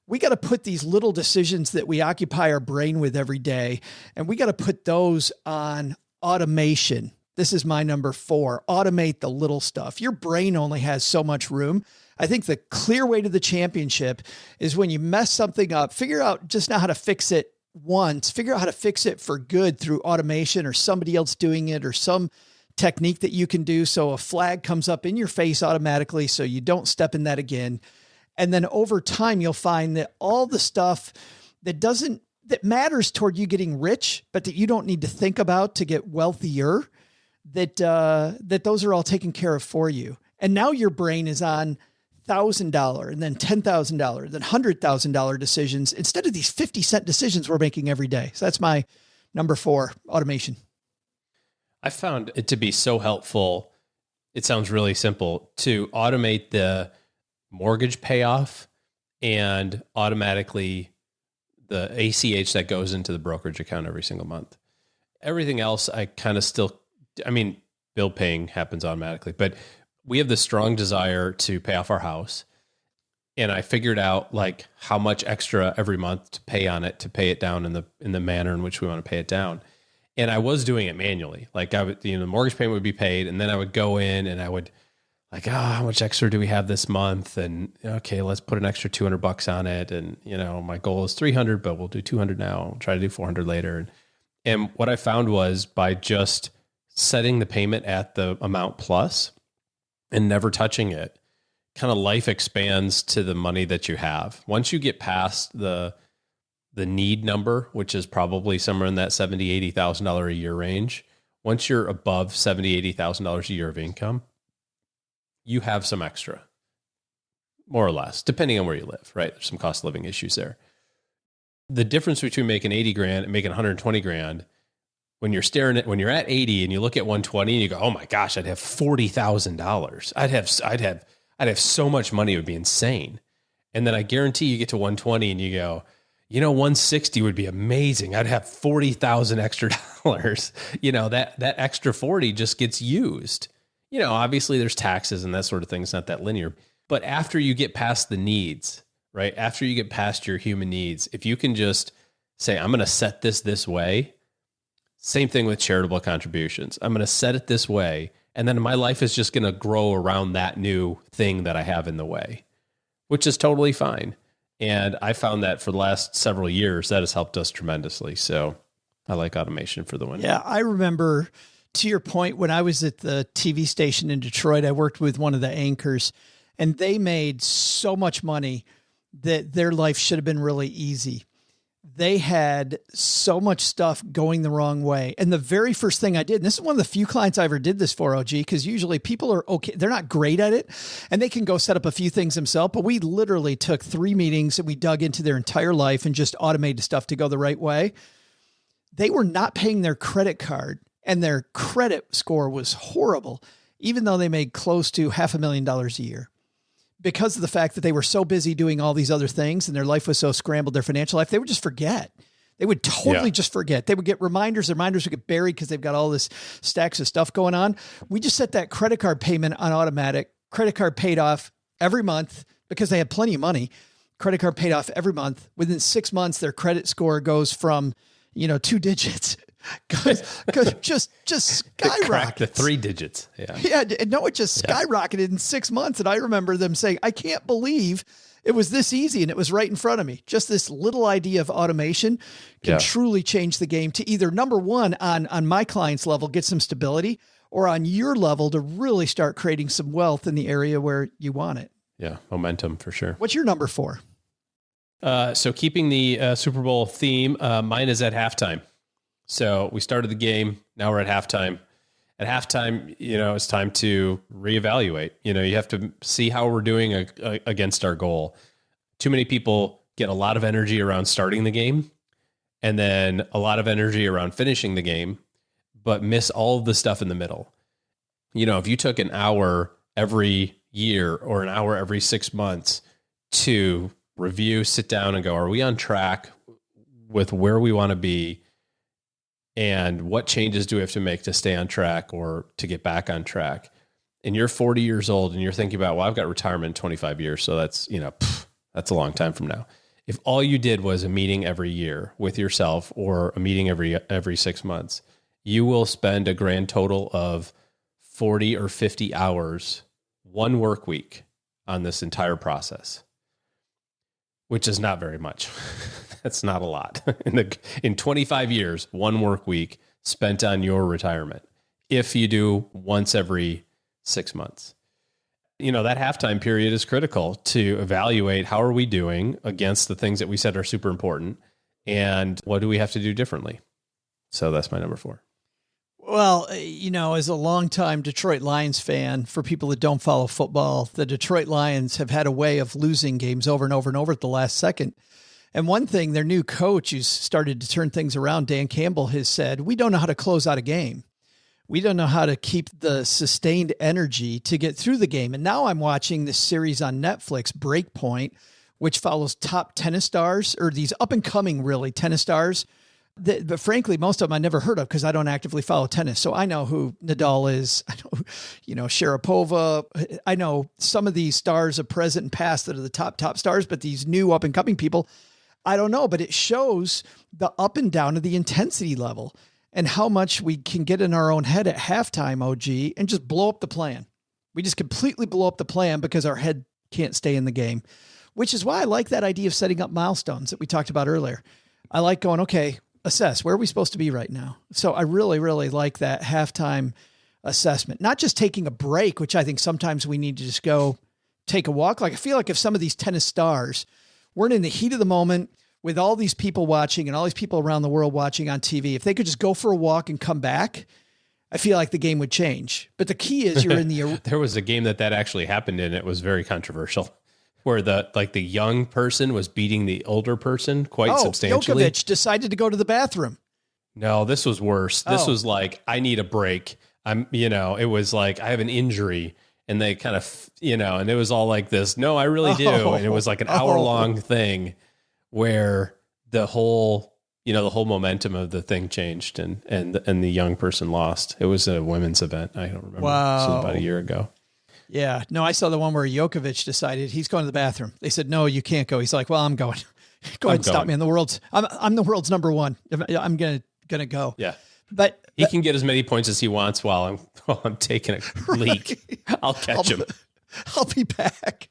We got to put these little decisions that we occupy our brain with every day, and we got to put those on automation. This is my number 4, automate the little stuff. Your brain only has so much room. I think the clear way to the championship is when you mess something up, figure out just not how to fix it once, figure out how to fix it for good through automation or somebody else doing it or some technique that you can do. So a flag comes up in your face automatically, so you don't step in that again. And then over time, you'll find that all the stuff that matters toward you getting rich, but that you don't need to think about to get wealthier, that those are all taken care of for you. And now your brain is on $1,000 and then $10,000, then $100,000 decisions instead of these 50-cent decisions we're making every day. So that's my number 4, automation. I found it to be so helpful. It sounds really simple to automate the mortgage payoff and automatically the ACH that goes into the brokerage account every single month. Everything else, bill paying happens automatically, but we have this strong desire to pay off our house. And I figured out like how much extra every month to pay on it, to pay it down in the manner in which we want to pay it down. And I was doing it manually. Like the mortgage payment would be paid, and then I would go in and I would how much extra do we have this month? And okay, let's put an extra $200 on it. And my goal is 300, but we'll do 200 now. We'll try to do 400 later. And what I found was by just setting the payment at the amount plus and never touching it, kind of life expands to the money that you have. Once you get past the need number, which is probably somewhere in that $70,000, $80,000 a year range, once you're above $70,000, $80,000 a year of income, you have some extra, more or less, depending on where you live, right? There's some cost of living issues there. The difference between making 80 grand and making 120 grand, when you're at 80 and you look at 120 and you go, oh my gosh, I'd have $40,000. I'd have so much money. It would be insane. And then I guarantee you get to 120 and you go, 160 would be amazing. I'd have 40,000 extra dollars. That extra 40 just gets used. Obviously there's taxes and that sort of thing. It's not that linear, but after you get past the needs, right? After you get past your human needs, if you can just say, I'm going to set this way. Same thing with charitable contributions. I'm going to set it this way. And then my life is just going to grow around that new thing that I have in the way, which is totally fine. And I found that for the last several years, that has helped us tremendously. So I like automation for the win. Yeah. I remember, to your point, when I was at the TV station in Detroit, I worked with one of the anchors, and they made so much money that their life should have been really easy. They had so much stuff going the wrong way. And the very first thing I did, and this is one of the few clients I ever did this for, OG, because usually people are okay. They're not great at it and they can go set up a few things themselves. But we literally took 3 meetings and we dug into their entire life and just automated stuff to go the right way. They were not paying their credit card and their credit score was horrible, even though they made close to $500,000 a year. Because of the fact that they were so busy doing all these other things and their life was so scrambled, their financial life, they would just forget. They would totally just forget. They would get reminders. Reminders would get buried because they've got all this stacks of stuff going on. We just set that credit card payment on automatic. Credit card paid off every month because they had plenty of money. Credit card paid off every month. Within 6 months, their credit score goes from, 2 digits. just skyrocketed the 3 digits. Yeah. Yeah. No, it just skyrocketed in 6 months. And I remember them saying, I can't believe it was this easy. And it was right in front of me. Just this little idea of automation can truly change the game to either, number one, on my client's level, get some stability, or on your level to really start creating some wealth in the area where you want it. Yeah. Momentum for sure. What's your number 4? So keeping the Super Bowl theme, mine is at halftime. So we started the game. Now we're at halftime. At halftime, it's time to reevaluate. You have to see how we're doing against our goal. Too many people get a lot of energy around starting the game and then a lot of energy around finishing the game, but miss all of the stuff in the middle. If you took an hour every year or an hour every 6 months to review, sit down and go, are we on track with where we want to be? And what changes do we have to make to stay on track or to get back on track? And you're 40 years old and you're thinking about, well, I've got retirement in 25 years. So that's, that's a long time from now. If all you did was a meeting every year with yourself or a meeting every 6 months, you will spend a grand total of 40 or 50 hours, one work week on this entire process, which is not very much. That's not a lot. In 25 years, one work week spent on your retirement. If you do once every 6 months, that halftime period is critical to evaluate how are we doing against the things that we said are super important and what do we have to do differently. So that's my number 4. Well, as a longtime Detroit Lions fan, for people that don't follow football, the Detroit Lions have had a way of losing games over and over and over at the last second. And one thing, their new coach who's started to turn things around, Dan Campbell, has said, we don't know how to close out a game. We don't know how to keep the sustained energy to get through the game. And now I'm watching this series on Netflix, Breakpoint, which follows top tennis stars, or these up and coming really tennis stars. But frankly, most of them I never heard of because I don't actively follow tennis. So I know who Nadal is. I know, Sharapova. I know some of these stars of present and past that are the top stars, but these new up and coming people, I don't know, but it shows the up and down of the intensity level and how much we can get in our own head at halftime, OG, and just blow up the plan. We just completely blow up the plan because our head can't stay in the game, which is why I like that idea of setting up milestones that we talked about earlier. I like going, okay, assess where are we supposed to be right now? So I really, really like that halftime assessment, not just taking a break, which I think sometimes we need to just go take a walk. Like I feel like if some of these tennis stars weren't in the heat of the moment with all these people watching and all these people around the world watching on TV, if they could just go for a walk and come back, I feel like the game would change. But the key is you're in the... There was a game that actually happened in. It was very controversial where the young person was beating the older person quite substantially. Djokovic decided to go to the bathroom. No, this was worse. This was like, I need a break. It was like, I have an injury. And they kind of, and it was all like this. No, I really do. And it was like an hour long thing where the whole momentum of the thing changed and the young person lost. It was a women's event. I don't remember. Wow. This was about a year ago. Yeah. No, I saw the one where Djokovic decided he's going to the bathroom. They said, no, you can't go. He's like, well, I'm going. Go ahead and stop me. I'm the world's number one. I'm going to go. Yeah. But he can get as many points as he wants while I'm taking a leak. I'll catch him. I'll be back.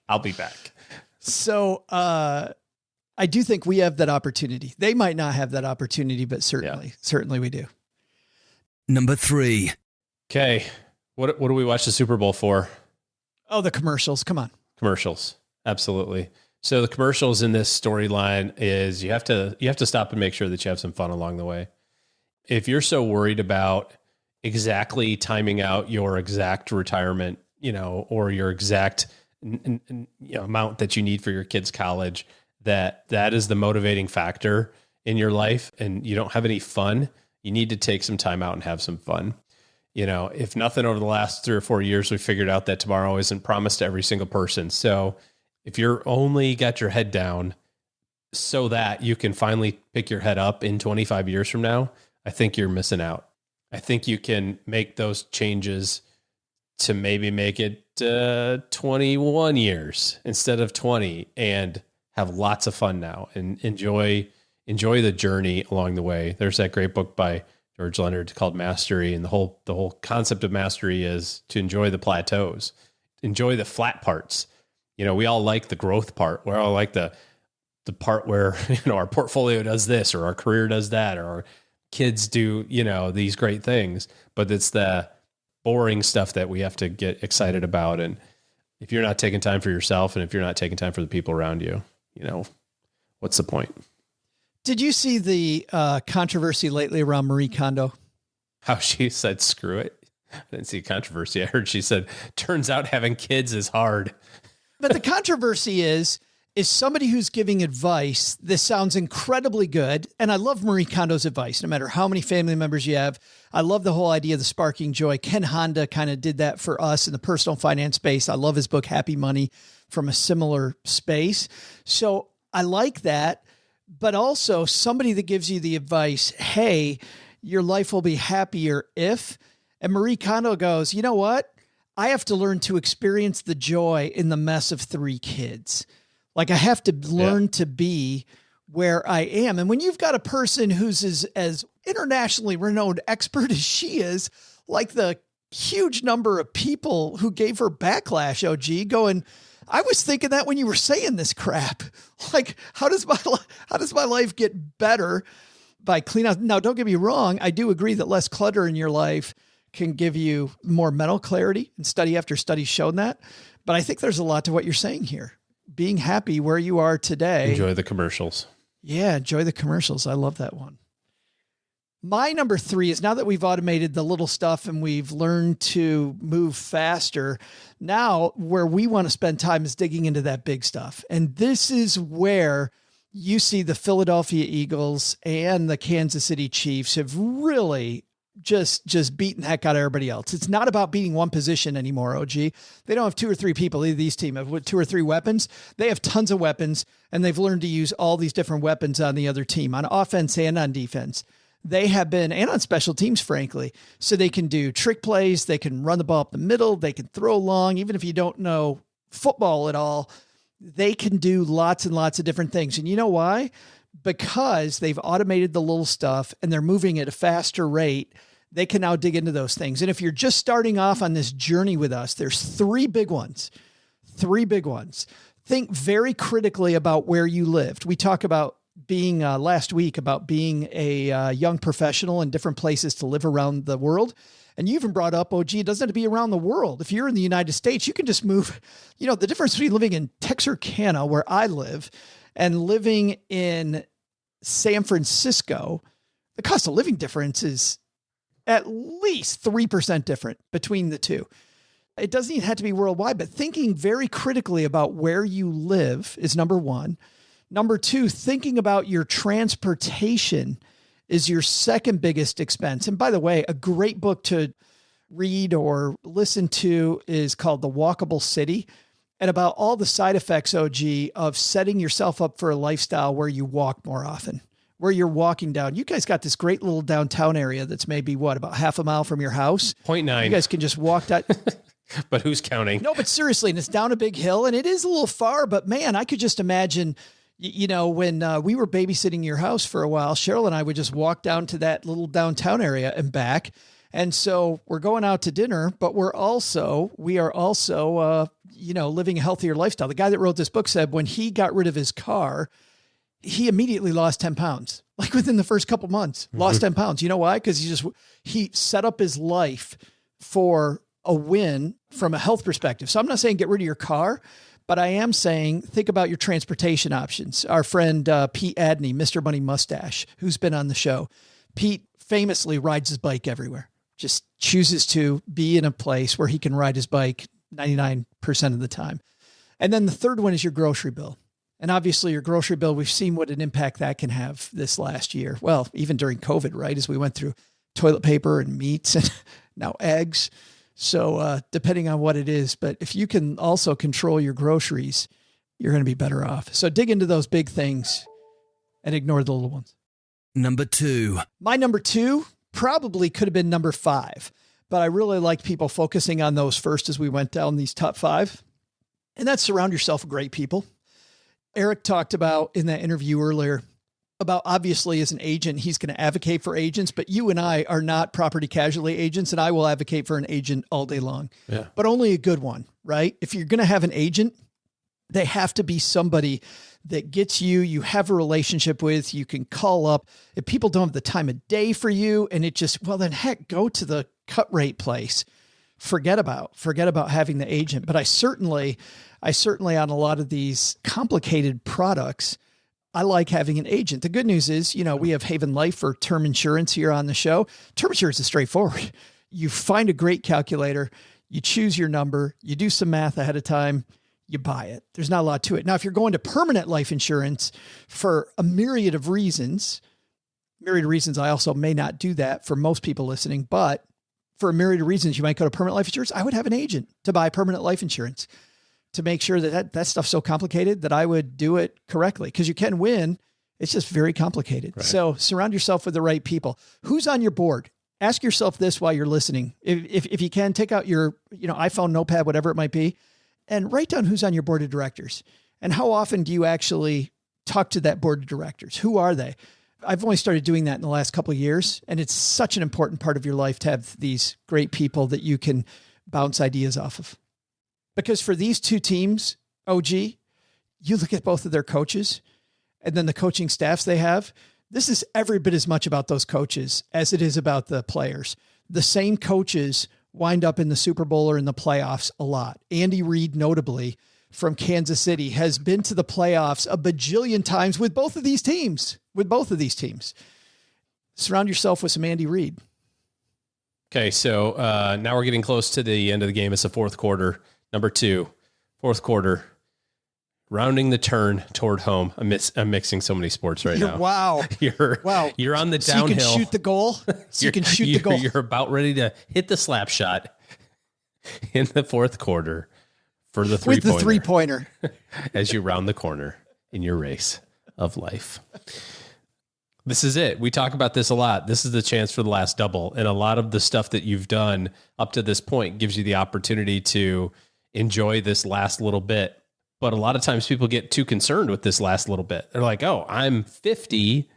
So I do think we have that opportunity. They might not have that opportunity, but certainly we do. Number 3. Okay. What do we watch the Super Bowl for? Oh, the commercials. Come on. Commercials. Absolutely. So the commercials in this storyline is you have to stop and make sure that you have some fun along the way. If you're so worried about exactly timing out your exact retirement, or your exact amount that you need for your kid's college, that is the motivating factor in your life and you don't have any fun, you need to take some time out and have some fun. If nothing over the last 3 or 4 years, we figured out that tomorrow isn't promised to every single person. So if you're only got your head down, so that you can finally pick your head up in 25 years from now, I think you're missing out. I think you can make those changes to maybe make it 21 years instead of 20 and have lots of fun now and enjoy the journey along the way. There's that great book by George Leonard called Mastery. And the whole concept of mastery is to enjoy the plateaus, enjoy the flat parts. We all like the growth part. We all like the part where, our portfolio does this or our career does that, or our kids do, these great things, but it's the boring stuff that we have to get excited about. And if you're not taking time for yourself and if you're not taking time for the people around you, what's the point? Did you see the controversy lately around Marie Kondo? How she said, screw it. I didn't see controversy. I heard she said, turns out having kids is hard. But the controversy is somebody who's giving advice. This sounds incredibly good. And I love Marie Kondo's advice, no matter how many family members you have. I love the whole idea of the sparking joy. Ken Honda kind of did that for us in the personal finance space. I love his book, Happy Money, from a similar space. So I like that. But also somebody that gives you the advice, hey, your life will be happier if, and Marie Kondo goes, you know what? I have to learn to experience the joy in the mess of 3 kids. Like I have to learn to be where I am. And when you've got a person who's as internationally renowned expert as she is, like the huge number of people who gave her backlash, OG, going, I was thinking that when you were saying this crap, like how does my life get better by clean out? Now, don't get me wrong. I do agree that less clutter in your life can give you more mental clarity, and study after study's shown that. But I think there's a lot to what you're saying here. Being happy where you are today. Enjoy the commercials. Yeah. Enjoy the commercials. I love that one. My number 3 is, now that we've automated the little stuff and we've learned to move faster, now where we want to spend time is digging into that big stuff. And this is where you see the Philadelphia Eagles and the Kansas City Chiefs have really just beaten the heck out of everybody else. It's not about beating one position anymore, OG. They don't have 2 or 3 people. These teams have 2 or 3 weapons. They have tons of weapons, and they've learned to use all these different weapons on the other team, on offense and on defense. They have been, and on special teams, frankly, so they can do trick plays. They can run the ball up the middle. They can throw long. Even if you don't know football at all, they can do lots and lots of different things. And you know why? Because they've automated the little stuff and they're moving at a faster rate. They can now dig into those things. And if you're just starting off on this journey with us, there's 3 big ones. 3 big ones. Think very critically about where you lived. We talk about being last week about being a young professional in different places to live around the world. And you even brought up, OG, it doesn't have to be around the world. If you're in the United States, you can just move. The difference between living in Texarkana, where I live, and living in San Francisco, the cost of living difference is at least 3% different between the two. It doesn't even have to be worldwide, but thinking very critically about where you live is number 1. Number 2, thinking about your transportation is your second biggest expense. And by the way, a great book to read or listen to is called The Walkable City, and about all the side effects, OG, of setting yourself up for a lifestyle where you walk more often, where you're walking down. You guys got this great little downtown area that's maybe about half a mile from your house. 0.9. You guys can just walk down. But who's counting? No, but seriously, and it's down a big hill, and it is a little far, but man, I could just imagine, when we were babysitting your house for a while, Cheryl and I would just walk down to that little downtown area and back. And so we're going out to dinner, but we are also, living a healthier lifestyle. The guy that wrote this book said when he got rid of his car, he immediately lost 10 pounds, like within the first couple months, lost 10 pounds. You know why? Because he set up his life for a win from a health perspective. So I'm not saying get rid of your car, but I am saying think about your transportation options. Our friend Pete Adney, Mr. Money Mustache, who's been on the show, Pete famously rides his bike everywhere, just chooses to be in a place where he can ride his bike 99% of the time. And then the third one is your grocery bill. And obviously your grocery bill, we've seen what an impact that can have this last year. Well, even during COVID, right? As we went through toilet paper and meats and now eggs. So depending on what it is, but if you can also control your groceries, you're going to be better off. So dig into those big things and ignore the little ones. Number 2. My number 2 probably could have been number 5, but I really liked people focusing on those first as we went down these top 5. And that's surround yourself with great people. Aric talked about in that interview earlier about, obviously as an agent, he's going to advocate for agents, but you and I are not property casualty agents, and I will advocate for an agent all day long, but only a good one, right? If you're going to have an agent, they have to be somebody that gets you have a relationship with, you can call up. If people don't have the time of day for you and it just, well, then heck, go to the cut rate place. Forget about having the agent. But I certainly on a lot of these complicated products, I like having an agent. The good news is, we have Haven Life for term insurance here on the show. Term insurance is straightforward. You find a great calculator, you choose your number, you do some math ahead of time, you buy it. There's not a lot to it. Now, if you're going to permanent life insurance for a myriad of reasons, I also may not do that for most people listening, but for a myriad of reasons, you might go to permanent life insurance. I would have an agent to buy permanent life insurance to make sure that stuff's so complicated that I would do it correctly. Because you can win. It's just very complicated. Right. So surround yourself with the right people. Who's on your board? Ask yourself this while you're listening. If you can, take out your iPhone, notepad, whatever it might be, and write down who's on your board of directors. And how often do you actually talk to that board of directors? Who are they? I've only started doing that in the last couple of years, and it's such an important part of your life to have these great people that you can bounce ideas off of. Because for these two teams, OG, you look at both of their coaches and then the coaching staffs they have. This is every bit as much about those coaches as it is about the players. The same coaches wind up in the Super Bowl or in the playoffs a lot. Andy Reid, notably from Kansas City, has been to the playoffs a bajillion times with both of these teams. Surround yourself with some Andy Reid. Okay, so now we're getting close to the end of the game. It's the fourth quarter. Number 2, fourth quarter, rounding the turn toward home. I'm mixing so many sports right now. Wow. You're on the downhill. So you can shoot the goal. You're about ready to hit the slap shot in the fourth quarter for the three-pointer. With the three-pointer. As you round the corner in your race of life. This is it. We talk about this a lot. This is the chance for the last double. And a lot of the stuff that you've done up to this point gives you the opportunity to enjoy this last little bit. But a lot of times people get too concerned with this last little bit. They're like, oh, I'm 50.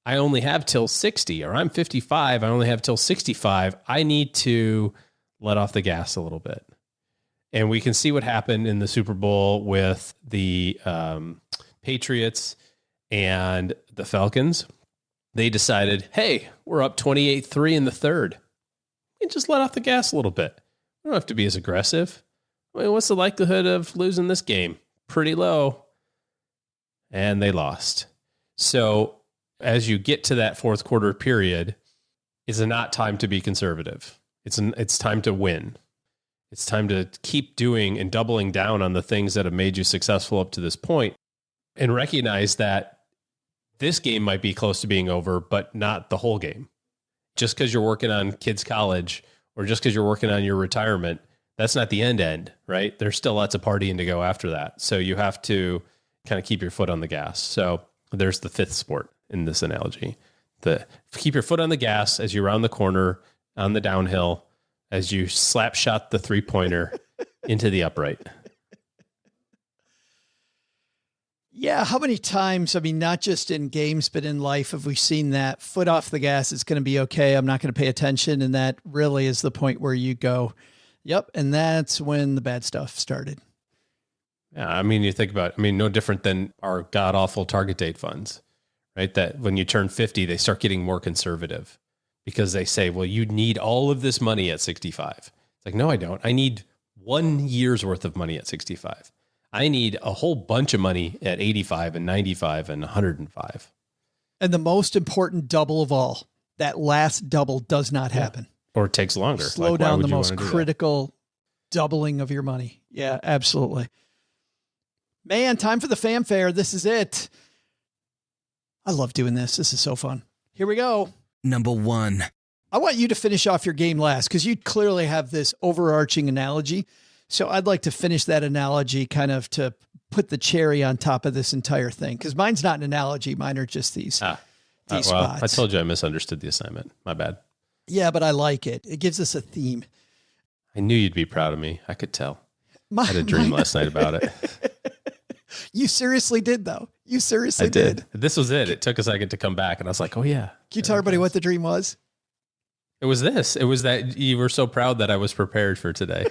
I only have till 60, or I'm 55. I only have till 65. I need to let off the gas a little bit. And we can see what happened in the Super Bowl with the Patriots and the Falcons. They decided, hey, we're up 28-3 in the third. And just let off the gas a little bit. We don't have to be as aggressive. I mean, what's the likelihood of losing this game? Pretty low. And they lost. So as you get to that fourth quarter period, it's not time to be conservative. It's time to win. It's time to keep doing and doubling down on the things that have made you successful up to this point, and recognize that this game might be close to being over, but not the whole game. Just because you're working on kids' college or just because you're working on your retirement, that's not the end, right? There's still lots of partying to go after that. So you have to kind of keep your foot on the gas. So there's the fifth sport in this analogy. Keep your foot on the gas as you round the corner on the downhill, as you slap shot the three-pointer into the upright. Yeah, how many times, I mean, not just in games, but in life, have we seen that foot off the gas, it's going to be okay, I'm not going to pay attention, and that really is the point where you go, yep, and that's when the bad stuff started. Yeah, I mean, you think about, no different than our god-awful target date funds, right? That when you turn 50, they start getting more conservative because they say, well, you need all of this money at 65. It's like, no, I don't. I need 1 year's worth of money at 65. I need a whole bunch of money at 85 and 95 and 105. And the most important double of all, that last double does not happen. Or it takes longer. Slow down the most critical doubling of your money. Yeah, absolutely. Man, time for the fanfare. This is it. I love doing this. This is so fun. Here we go. Number 1. I want you to finish off your game last because you clearly have this overarching analogy. So I'd like to finish that analogy kind of to put the cherry on top of this entire thing. Cause mine's not an analogy. Mine are just these spots. I told you I misunderstood the assignment. My bad. Yeah, but I like it. It gives us a theme. I knew you'd be proud of me. I could tell. I had a dream last night about it. You seriously did, though. You seriously did. This was it. It took a second to come back, and I was like, oh, yeah. Can you tell everybody what the dream was? It was this. It was that you were so proud that I was prepared for today.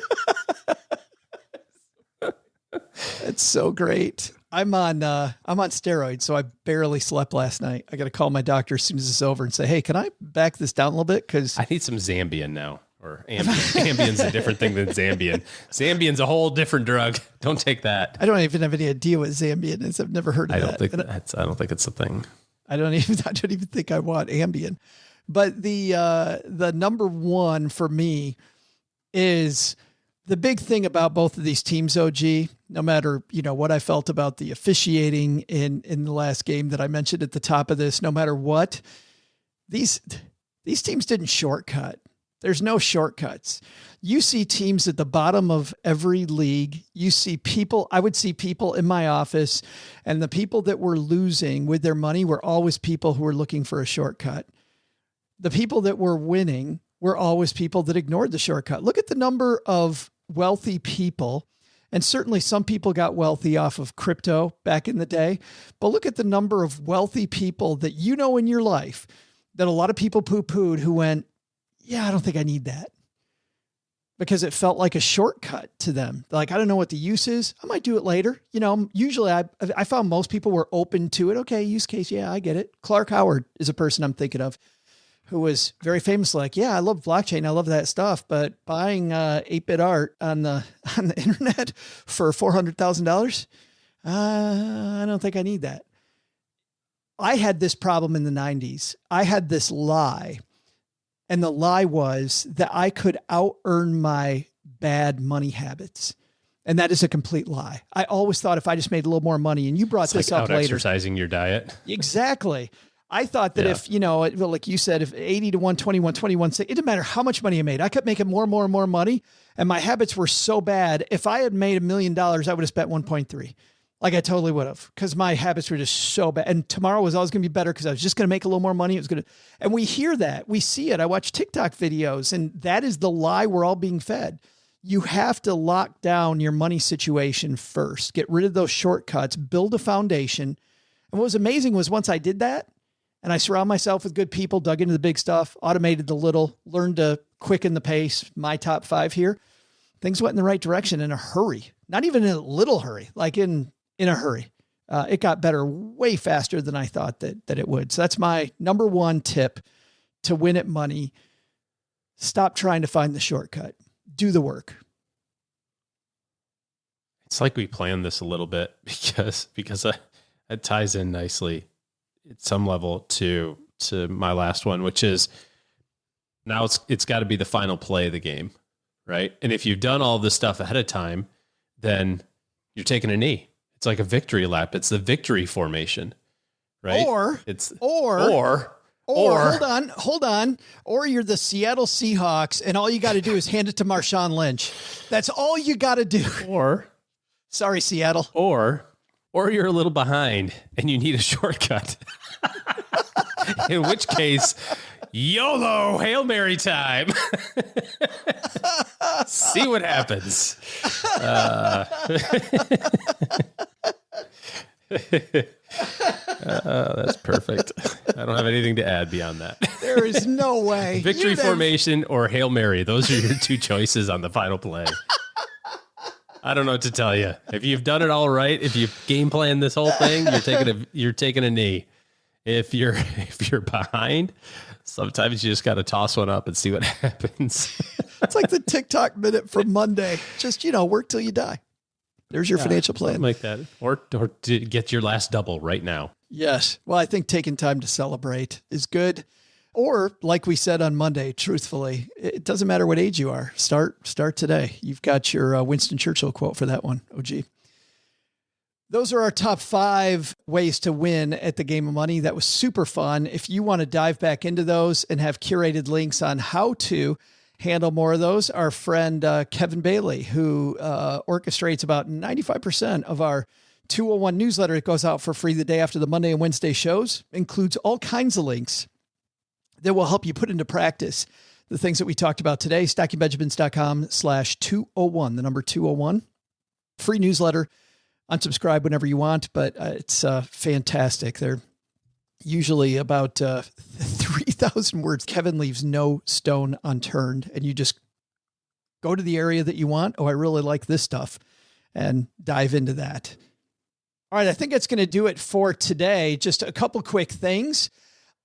It's so great. I'm on steroids, so I barely slept last night. I got to call my doctor as soon as it's over and say, hey, can I back this down a little bit? Because I need some Zambian now. Or Ambien. Ambien's a different thing than Zambian. Zambian's a whole different drug. Don't take that. I don't even have any idea what Zambian is. I've never heard of that. I don't think it's a thing. I don't even think I want Ambien. But the number one for me is the big thing about both of these teams, OG, no matter, what I felt about the officiating in the last game that I mentioned at the top of this, no matter what, these teams didn't shortcut. There's no shortcuts. You see teams at the bottom of every league. You see people, I would see people in my office, and the people that were losing with their money were always people who were looking for a shortcut. The people that were winning were always people that ignored the shortcut. Look at the number of wealthy people, and certainly some people got wealthy off of crypto back in the day, but look at the number of wealthy people that in your life that a lot of people poo-pooed who went, yeah, I don't think I need that, because it felt like a shortcut to them. Like, I don't know what the use is. I might do it later. Usually I found most people were open to it. Okay. Use case. Yeah, I get it. Clark Howard is a person I'm thinking of who was very famous. Like, yeah, I love blockchain. I love that stuff, but buying 8-bit art on the internet for $400,000. I don't think I need that. I had this problem in the 90s. I had this lie. And the lie was that I could out-earn my bad money habits. And that is a complete lie. I always thought if I just made a little more money, and you brought this up later. Exercising your diet. Exactly. I thought that if, like you said, if 80 to 120, 121, it didn't matter how much money I made. I kept making more and more and more money. And my habits were so bad. If I had made $1 million, I would have spent 1.3. Like I totally would have, because my habits were just so bad. And tomorrow was always going to be better because I was just going to make a little more money. And we hear that, we see it. I watch TikTok videos, and that is the lie we're all being fed. You have to lock down your money situation first, get rid of those shortcuts, build a foundation. And what was amazing was once I did that and I surround myself with good people, dug into the big stuff, automated the little, learned to quicken the pace, my top 5 here, things went in the right direction in a hurry, not even in a little hurry, like in a hurry. It got better way faster than I thought that it would. So that's my number one tip to win at money. Stop trying to find the shortcut. Do the work. It's like we planned this a little bit because it ties in nicely at some level to my last one, which is now it's got to be the final play of the game, right? And if you've done all this stuff ahead of time, then you're taking a knee. It's like a victory lap. It's the victory formation, right? Or hold on. Or you're the Seattle Seahawks and all you got to do is hand it to Marshawn Lynch. That's all you got to do. Sorry, Seattle. Or you're a little behind and you need a shortcut. In which case, YOLO, Hail Mary time. See what happens. That's perfect. I don't have anything to add beyond that. There is no way. Victory formation or Hail Mary. Those are your two choices on the final play. I don't know what to tell you. If you've done it all right, if you've game planned this whole thing, you're taking a knee. If you're behind, sometimes you just got to toss one up and see what happens. It's like the TikTok minute from Monday. Just, work till you die. There's your financial plan. Like that. Or to get your last double right now. Yes. Well, I think taking time to celebrate is good. Or like we said on Monday, truthfully, it doesn't matter what age you are. Start today. You've got your Winston Churchill quote for that one, OG. Those are our top 5 ways to win at the Game of Money. That was super fun. If you want to dive back into those and have curated links on how to handle more of those, our friend Kevin Bailey, who orchestrates about 95% of our 201 newsletter. It goes out for free the day after the Monday and Wednesday shows. Includes all kinds of links that will help you put into practice the things that we talked about today. StackingBenjamins.com/201, the number 201. Free newsletter. Unsubscribe whenever you want, but it's fantastic. They're usually about 3,000 words. Kevin leaves no stone unturned, and you just go to the area that you want. Oh, I really like this stuff, and dive into that. All right, I think that's going to do it for today. Just a couple quick things.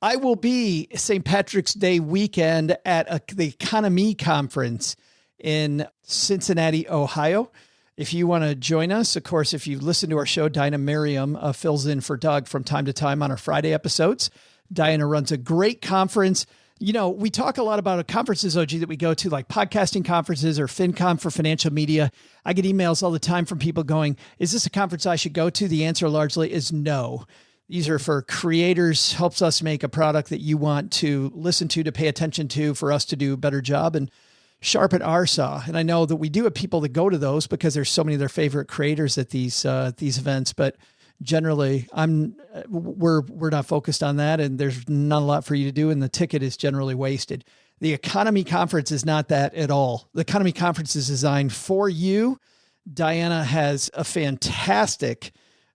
I will be St. Patrick's Day weekend at the Economy Conference in Cincinnati, Ohio. If you want to join us, of course, if you listen to our show, Dinah Merriam fills in for Doug from time to time on our Friday episodes. Diana runs a great conference. You know, we talk a lot about conferences, OG, that we go to, like podcasting conferences or FinCon for financial media. I get emails all the time from people going, is this a conference I should go to? The answer largely is no. These are for creators, helps us make a product that you want to listen to pay attention to, for us to do a better job and sharpen our saw. And I know that we do have people that go to those because there's so many of their favorite creators at these events, but generally we're not focused on that, and there's not a lot for you to do, and the ticket is generally wasted. The Economy Conference is not that at all. The Economy Conference is designed for you. Diana has a fantastic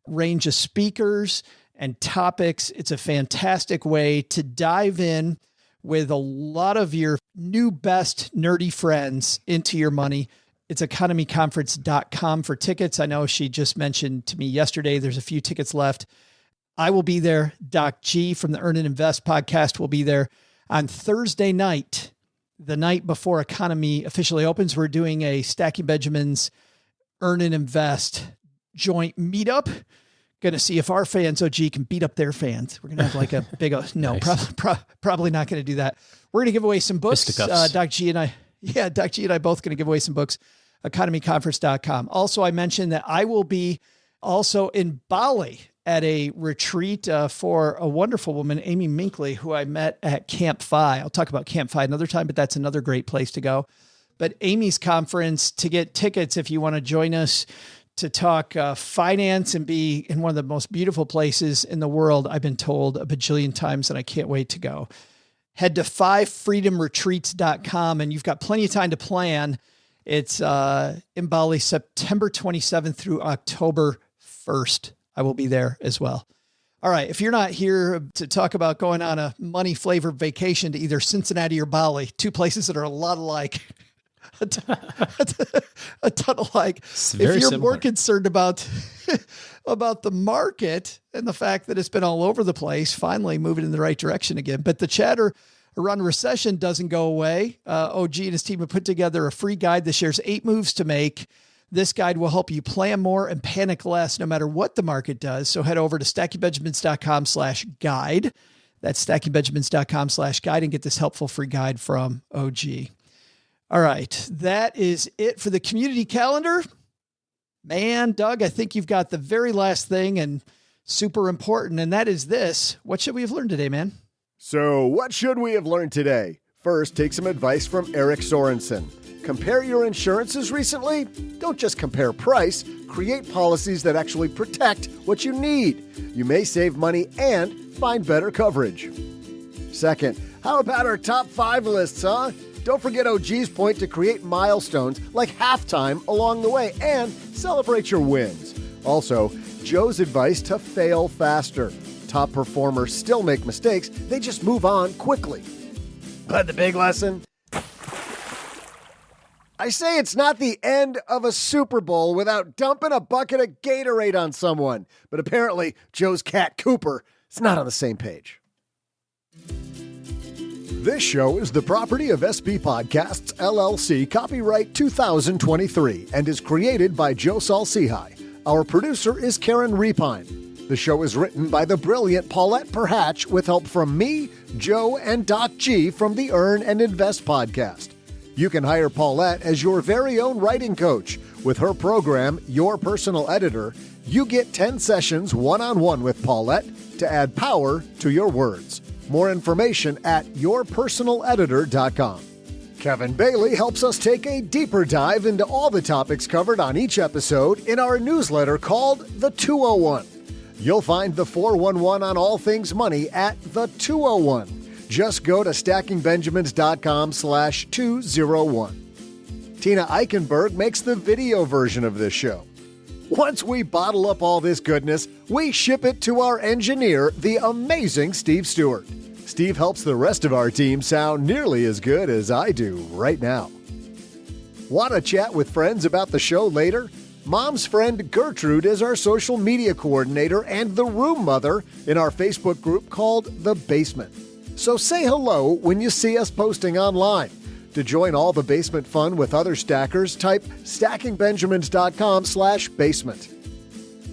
range of speakers and topics. It's a fantastic way to dive in with a lot of your new best nerdy friends into your money. It's economyconference.com for tickets. I know she just mentioned to me yesterday, there's a few tickets left. I will be there. Doc G from the Earn and Invest podcast will be there on Thursday night, the night before Economy officially opens. We're doing a Stacking Benjamins Earn and Invest joint meetup. Going to see if our fans, OG, can beat up their fans. We're going to have like a big, no, nice. Probably not going to do that. We're going to give away some books. Doc G and I both going to give away some books. economyconference.com. Also, I mentioned that I will be also in Bali at a retreat for a wonderful woman, Amy Minkley, who I met at Camp Fi. I'll talk about Camp Fi another time, but that's another great place to go. But Amy's conference, to get tickets, if you want to join us to talk finance and be in one of the most beautiful places in the world, I've been told a bajillion times, and I can't wait to go. Head to 5freedomretreats.com, and you've got plenty of time to plan. It's in Bali, September 27th through October 1st. I will be there as well. All right. If you're not here to talk about going on a money-flavored vacation to either Cincinnati or Bali, two places that are a lot alike, a ton alike. If you're similar. More concerned about the market and the fact that it's been all over the place, finally moving in the right direction again. But the chatter around recession doesn't go away. OG and his team have put together a free guide that shares 8 moves to make. This guide will help you plan more and panic less no matter what the market does. So head over to stackingbenjamins.com/guide. That's stackingbenjamins.com/guide and get this helpful free guide from OG. All right. That is it for the community calendar. Man, Doug, I think you've got the very last thing and super important, and that is this. What should we have learned today, man? So what should we have learned today? First, take some advice from Aric Sorenson. Compare your insurances recently? Don't just compare price. Create policies that actually protect what you need. You may save money and find better coverage. Second, how about our top 5 lists, huh? Don't forget OG's point to create milestones like halftime along the way and celebrate your wins. Also, Joe's advice to fail faster. Top performers still make mistakes, they just move on quickly. But the big lesson? I say it's not the end of a Super Bowl without dumping a bucket of Gatorade on someone. But apparently, Joe's cat Cooper is not on the same page. This show is the property of SB Podcasts, LLC, copyright 2023, and is created by Joe Salsihai. Our producer is Karen Repine. The show is written by the brilliant Paulette Perhatch with help from me, Joe, and Doc G from the Earn and Invest podcast. You can hire Paulette as your very own writing coach. With her program, Your Personal Editor, you get 10 sessions one-on-one with Paulette to add power to your words. More information at yourpersonaleditor.com. Kevin Bailey helps us take a deeper dive into all the topics covered on each episode in our newsletter called The 201. You'll find the 411 on all things money at The 201. Just go to stackingbenjamins.com/201. Tina Eichenberg makes the video version of this show. Once we bottle up all this goodness, we ship it to our engineer, the amazing Steve Stewart. Steve helps the rest of our team sound nearly as good as I do right now. Want to chat with friends about the show later? Mom's friend Gertrude is our social media coordinator and the room mother in our Facebook group called The Basement. So say hello when you see us posting online. To join all the basement fun with other stackers, type stackingbenjamins.com/basement.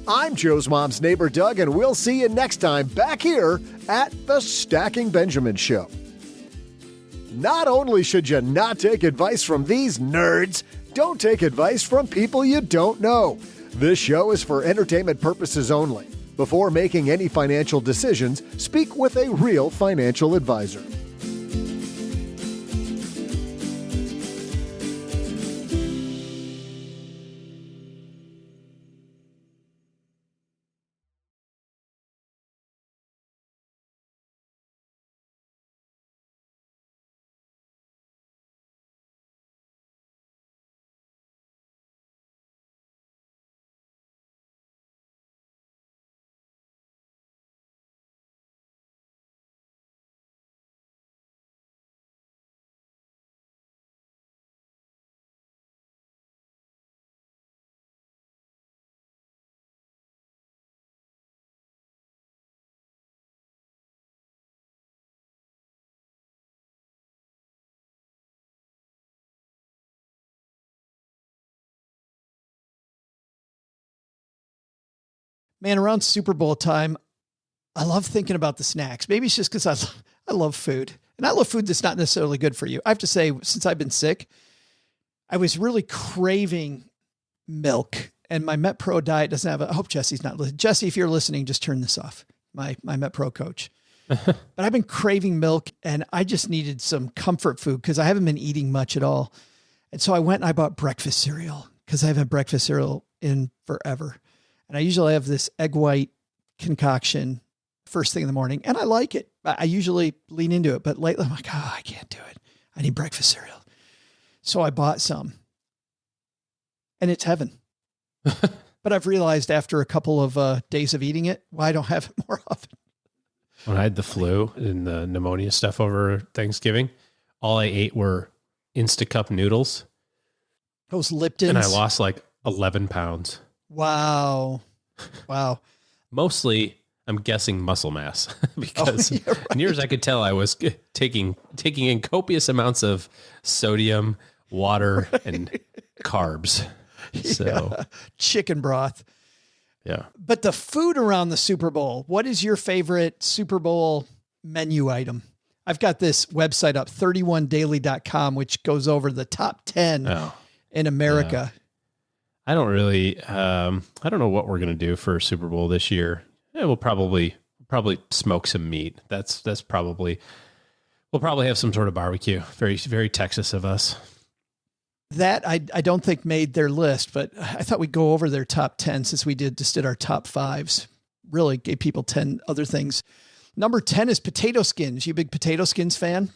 I'm Joe's mom's neighbor, Doug, and we'll see you next time back here at the Stacking Benjamin Show. Not only should you not take advice from these nerds, don't take advice from people you don't know. This show is for entertainment purposes only. Before making any financial decisions, speak with a real financial advisor. Man, around Super Bowl time, I love thinking about the snacks. Maybe it's just because I love food. And I love food that's not necessarily good for you. I have to say, since I've been sick, I was really craving milk. And my MetPro diet doesn't have I hope Jesse's not listening. Jesse, if you're listening, just turn this off. My MetPro coach. But I've been craving milk, and I just needed some comfort food because I haven't been eating much at all. And so I went and I bought breakfast cereal because I haven't had breakfast cereal in forever. And I usually have this egg white concoction first thing in the morning, and I like it. I usually lean into it, but lately I'm like, oh, I can't do it. I need breakfast cereal. So I bought some, and it's heaven. But I've realized after a couple of days of eating it, why I don't have it more often. When I had the flu and the pneumonia stuff over Thanksgiving, all I ate were Instacup noodles. Those Liptons. And I lost like 11 pounds. Wow. Wow. Mostly, I'm guessing muscle mass because right. Near as I could tell, I was taking in copious amounts of sodium, water, and carbs. So chicken broth. Yeah. But the food around the Super Bowl, what is your favorite Super Bowl menu item? I've got this website up, 31daily.com, which goes over the top 10 in America. Yeah. I don't really, I don't know what we're going to do for Super Bowl this year. Yeah, we'll probably smoke some meat. That's probably, we'll probably have some sort of barbecue. Very, very Texas of us. That I don't think made their list, but I thought we'd go over their top 10 since we just did our top 5s. Really gave people 10 other things. Number 10 is potato skins. You a big potato skins fan?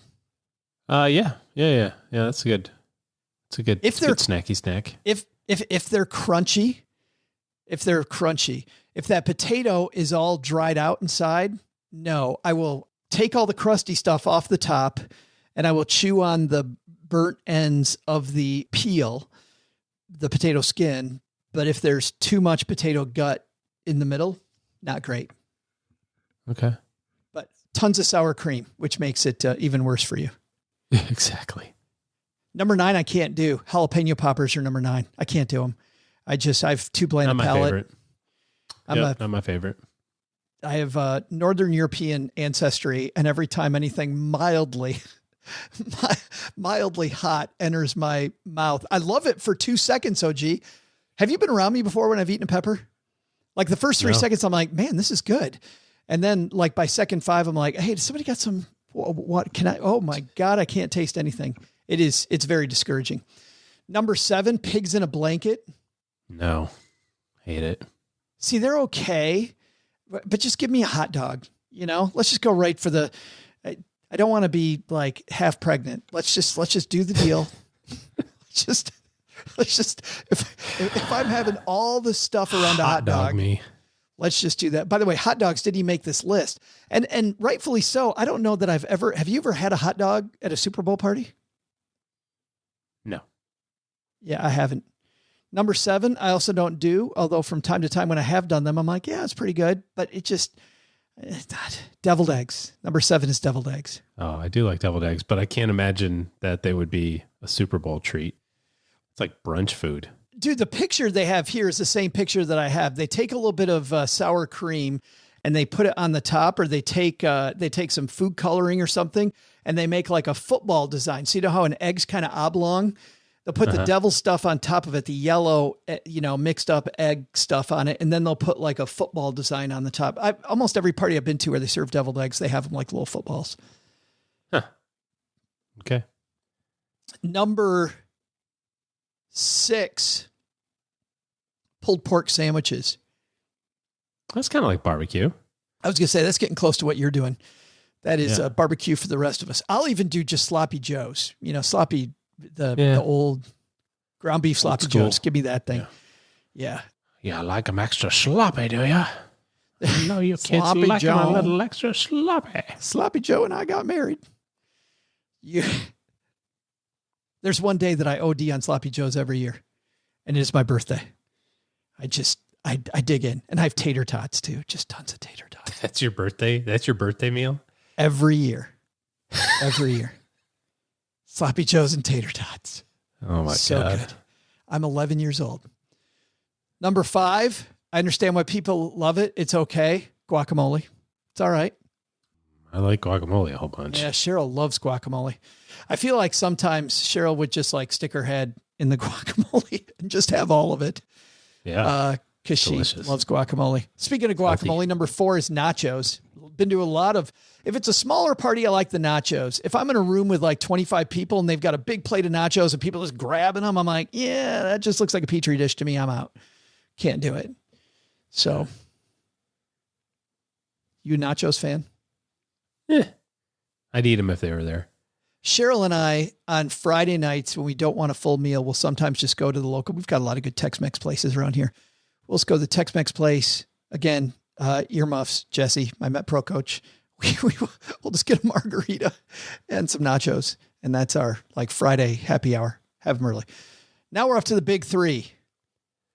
Yeah. That's good. It's a good snacky snack. If they're crunchy, if that potato is all dried out inside, no, I will take all the crusty stuff off the top and I will chew on the burnt ends of the peel, the potato skin. But if there's too much potato gut in the middle, not great. Okay. But tons of sour cream, which makes it even worse for you. Exactly. Number 9, I can't do. Jalapeno poppers are number 9. I can't do them. I have too bland a palate. Not my favorite. I have Northern European ancestry, and every time anything mildly hot enters my mouth, I love it for 2 seconds. OG, have you been around me before when I've eaten a pepper? Like the first 3 seconds, I'm like, man, this is good. And then like by second 5, I'm like, hey, does somebody got some, what can I, oh my God, I can't taste anything. It's very discouraging. Number 7, pigs in a blanket. No, hate it. See, they're okay, but just give me a hot dog. Let's just go right for the. I don't want to be like half pregnant. Let's just do the deal. let's just if I'm having all the stuff around a hot dog, me. Let's just do that. By the way, hot dogs didn't even make this list, and rightfully so. I don't know that have you ever had a hot dog at a Super Bowl party? No. Yeah, I haven't. Number 7, I also don't do, although from time to time when I have done them, I'm like, yeah, it's pretty good, but it's not. Deviled eggs. Number 7 is deviled eggs. Oh, I do like deviled eggs, but I can't imagine that they would be a Super Bowl treat. It's like brunch food. Dude, the picture they have here is the same picture that I have. They take a little bit of sour cream and they put it on the top, or they take some food coloring or something, and they make like a football design. So you know how an egg's kind of oblong? They'll put the devil stuff on top of it, the yellow, mixed up egg stuff on it. And then they'll put like a football design on the top. Almost every party I've been to where they serve deviled eggs, they have them like little footballs. Huh. Okay. Number 6, pulled pork sandwiches. That's kind of like barbecue. I was going to say, that's getting close to what you're doing. That is barbecue for the rest of us. I'll even do just sloppy joes, sloppy, the old ground beef sloppy joes. Give me that thing. Yeah. Yeah, I like them extra sloppy, do you? No, you kids Sloppy like them a Joe. little extra sloppy. Sloppy Joe and I got married. There's one day that I OD on sloppy joes every year, and it is my birthday. I dig in, and I have tater tots too. Just tons of tater tots. That's your birthday? That's your birthday meal? Every year. Sloppy joes and tater tots. Oh my so God. Good. I'm 11 years old. Number 5, I understand why people love it. It's okay. Guacamole. It's all right. I like guacamole a whole bunch. Yeah, Cheryl loves guacamole. I feel like sometimes Cheryl would just like stick her head in the guacamole and just have all of it. Yeah. Because she loves guacamole. Speaking of guacamole, number 4 is nachos. Been to a lot of, if it's a smaller party, I like the nachos. If I'm in a room with like 25 people and they've got a big plate of nachos and people just grabbing them, I'm like, yeah, that just looks like a Petri dish to me. I'm out. Can't do it. So, you a nachos fan? I'd eat them if they were there. Cheryl and I, on Friday nights, when we don't want a full meal, we'll sometimes just go to the local. We've got a lot of good Tex-Mex places around here. We'll just go to the Tex-Mex place. Again, earmuffs, Jesse, my Met Pro coach. We'll just get a margarita and some nachos. And that's our like Friday happy hour. Have them early. Now we're up to the big 3.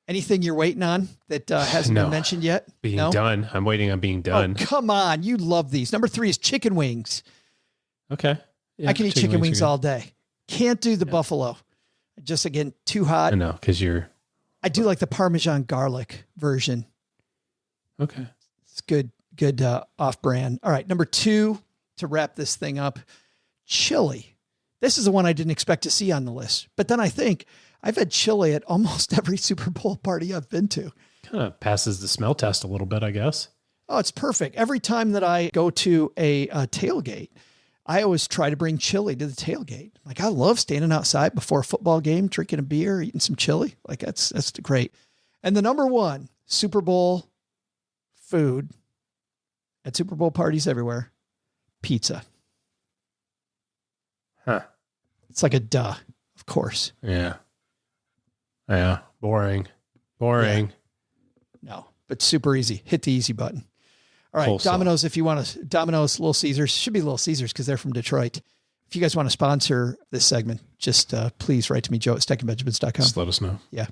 Anything you're waiting on that hasn't been mentioned yet? Being done. I'm waiting on being done. Oh, come on. You love these. Number 3 is chicken wings. Okay. Yeah, I can eat chicken wings all day. Can't do the buffalo. Just again, too hot. I know, because I do like the Parmesan garlic version. Okay. It's good off-brand. All right, number 2, to wrap this thing up, chili. This is the one I didn't expect to see on the list. But then I think I've had chili at almost every Super Bowl party I've been to. Kind of passes the smell test a little bit, I guess. Oh, it's perfect. Every time that I go to a tailgate, I always try to bring chili to the tailgate. Like, I love standing outside before a football game, drinking a beer, eating some chili. Like, that's great. And the number 1 Super Bowl food at Super Bowl parties everywhere, pizza. Huh. It's like a duh, of course. Yeah. Yeah. Boring. Yeah. No, but super easy. Hit the easy button. All right, Coleslaw. Domino's, if you want to, Domino's, Little Caesars, should be Little Caesars because they're from Detroit. If you guys want to sponsor this segment, just please write to me, Joe at SteckandBenjamins.com. Just let us know. Yeah.